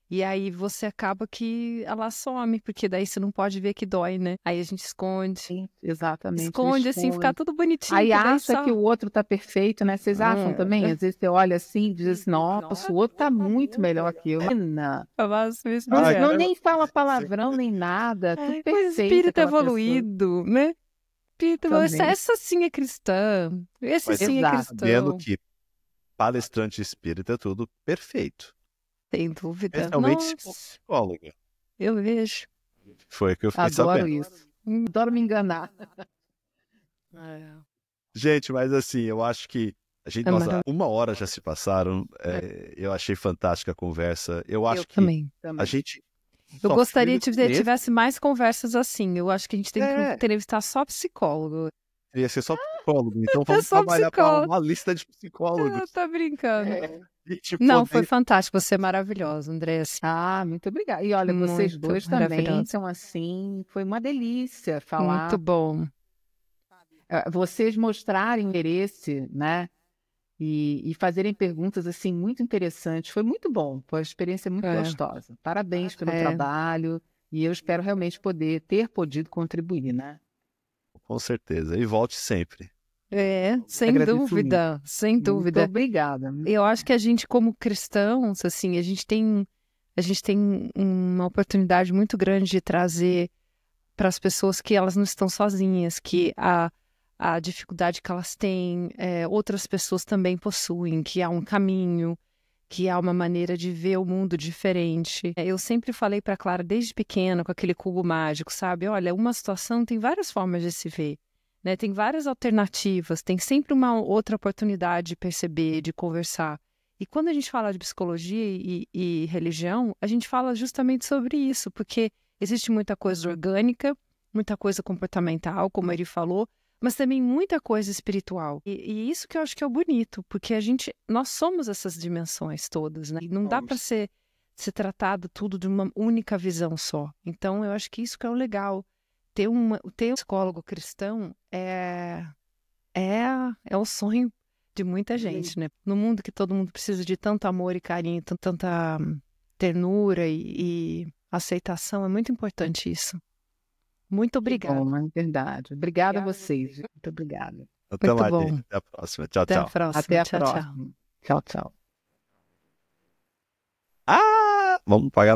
E aí você acaba que ela some, porque daí você não pode ver que dói, né? Aí a gente esconde. Sim, exatamente. Esconde, assim, ficar tudo bonitinho. Aí acha que o outro tá perfeito, né? Vocês acham também? Às vezes você olha assim e diz assim, nossa, o outro tá muito melhor que eu. Não nem fala palavrão, nem nada. Tudo perfeito. O espírito evoluído, né? Essa sim é cristã. Esse sim é cristão. Sabendo que palestrante espírita é tudo perfeito. Sem dúvida. Especialmente psicóloga. Eu vejo. Foi o que eu fiquei sabendo. Adoro isso. Adoro me enganar. Gente, mas assim, eu acho que nossa, 1 hora já se passaram. Eu achei fantástica a conversa. Eu acho que também. A gente. Eu gostaria de que tivesse mais conversas assim. Eu acho que a gente tem que entrevistar só psicólogo. Ia ser só psicólogo. Então vamos trabalhar para uma lista de psicólogos. Tá brincando. Não, foi fantástico. Você é maravilhosa, André. Muito obrigada. E olha, vocês dois também são assim. Foi uma delícia falar. Muito bom. Vocês mostrarem interesse, né? E fazerem perguntas assim muito interessantes. Foi muito bom. Foi uma experiência muito gostosa. Parabéns pelo trabalho. E eu espero realmente ter podido contribuir, né? Com certeza. E volte sempre. Sem dúvida, sem dúvida. Muito obrigada. Eu acho que a gente, como cristãos, assim, a gente tem uma oportunidade muito grande de trazer para as pessoas que elas não estão sozinhas, que a dificuldade que elas têm, outras pessoas também possuem, que há um caminho, que há uma maneira de ver o mundo diferente. Eu sempre falei para Clara, desde pequena, com aquele cubo mágico, sabe? Olha, uma situação tem várias formas de se ver. né? Tem várias alternativas, tem sempre uma outra oportunidade de perceber, de conversar. E quando a gente fala de psicologia e religião, a gente fala justamente sobre isso, porque existe muita coisa orgânica, muita coisa comportamental, como ele falou, mas também muita coisa espiritual. E isso que eu acho que é o bonito, porque nós somos essas dimensões todas, né? E não dá para ser tratado tudo de uma única visão só. Então, eu acho que isso que é o legal. Ter um psicólogo cristão é o sonho de muita gente, né? No mundo que todo mundo precisa de tanto amor e carinho, tanta ternura e aceitação, é muito importante isso. Muito obrigada. Bom, é verdade. Obrigada a vocês. Muito obrigada. Até Muito mais, bom. gente. Até a próxima. Tchau, Até a tchau. próxima. Até a Tchau, tchau. próxima. Tchau, tchau. Vamos pagar.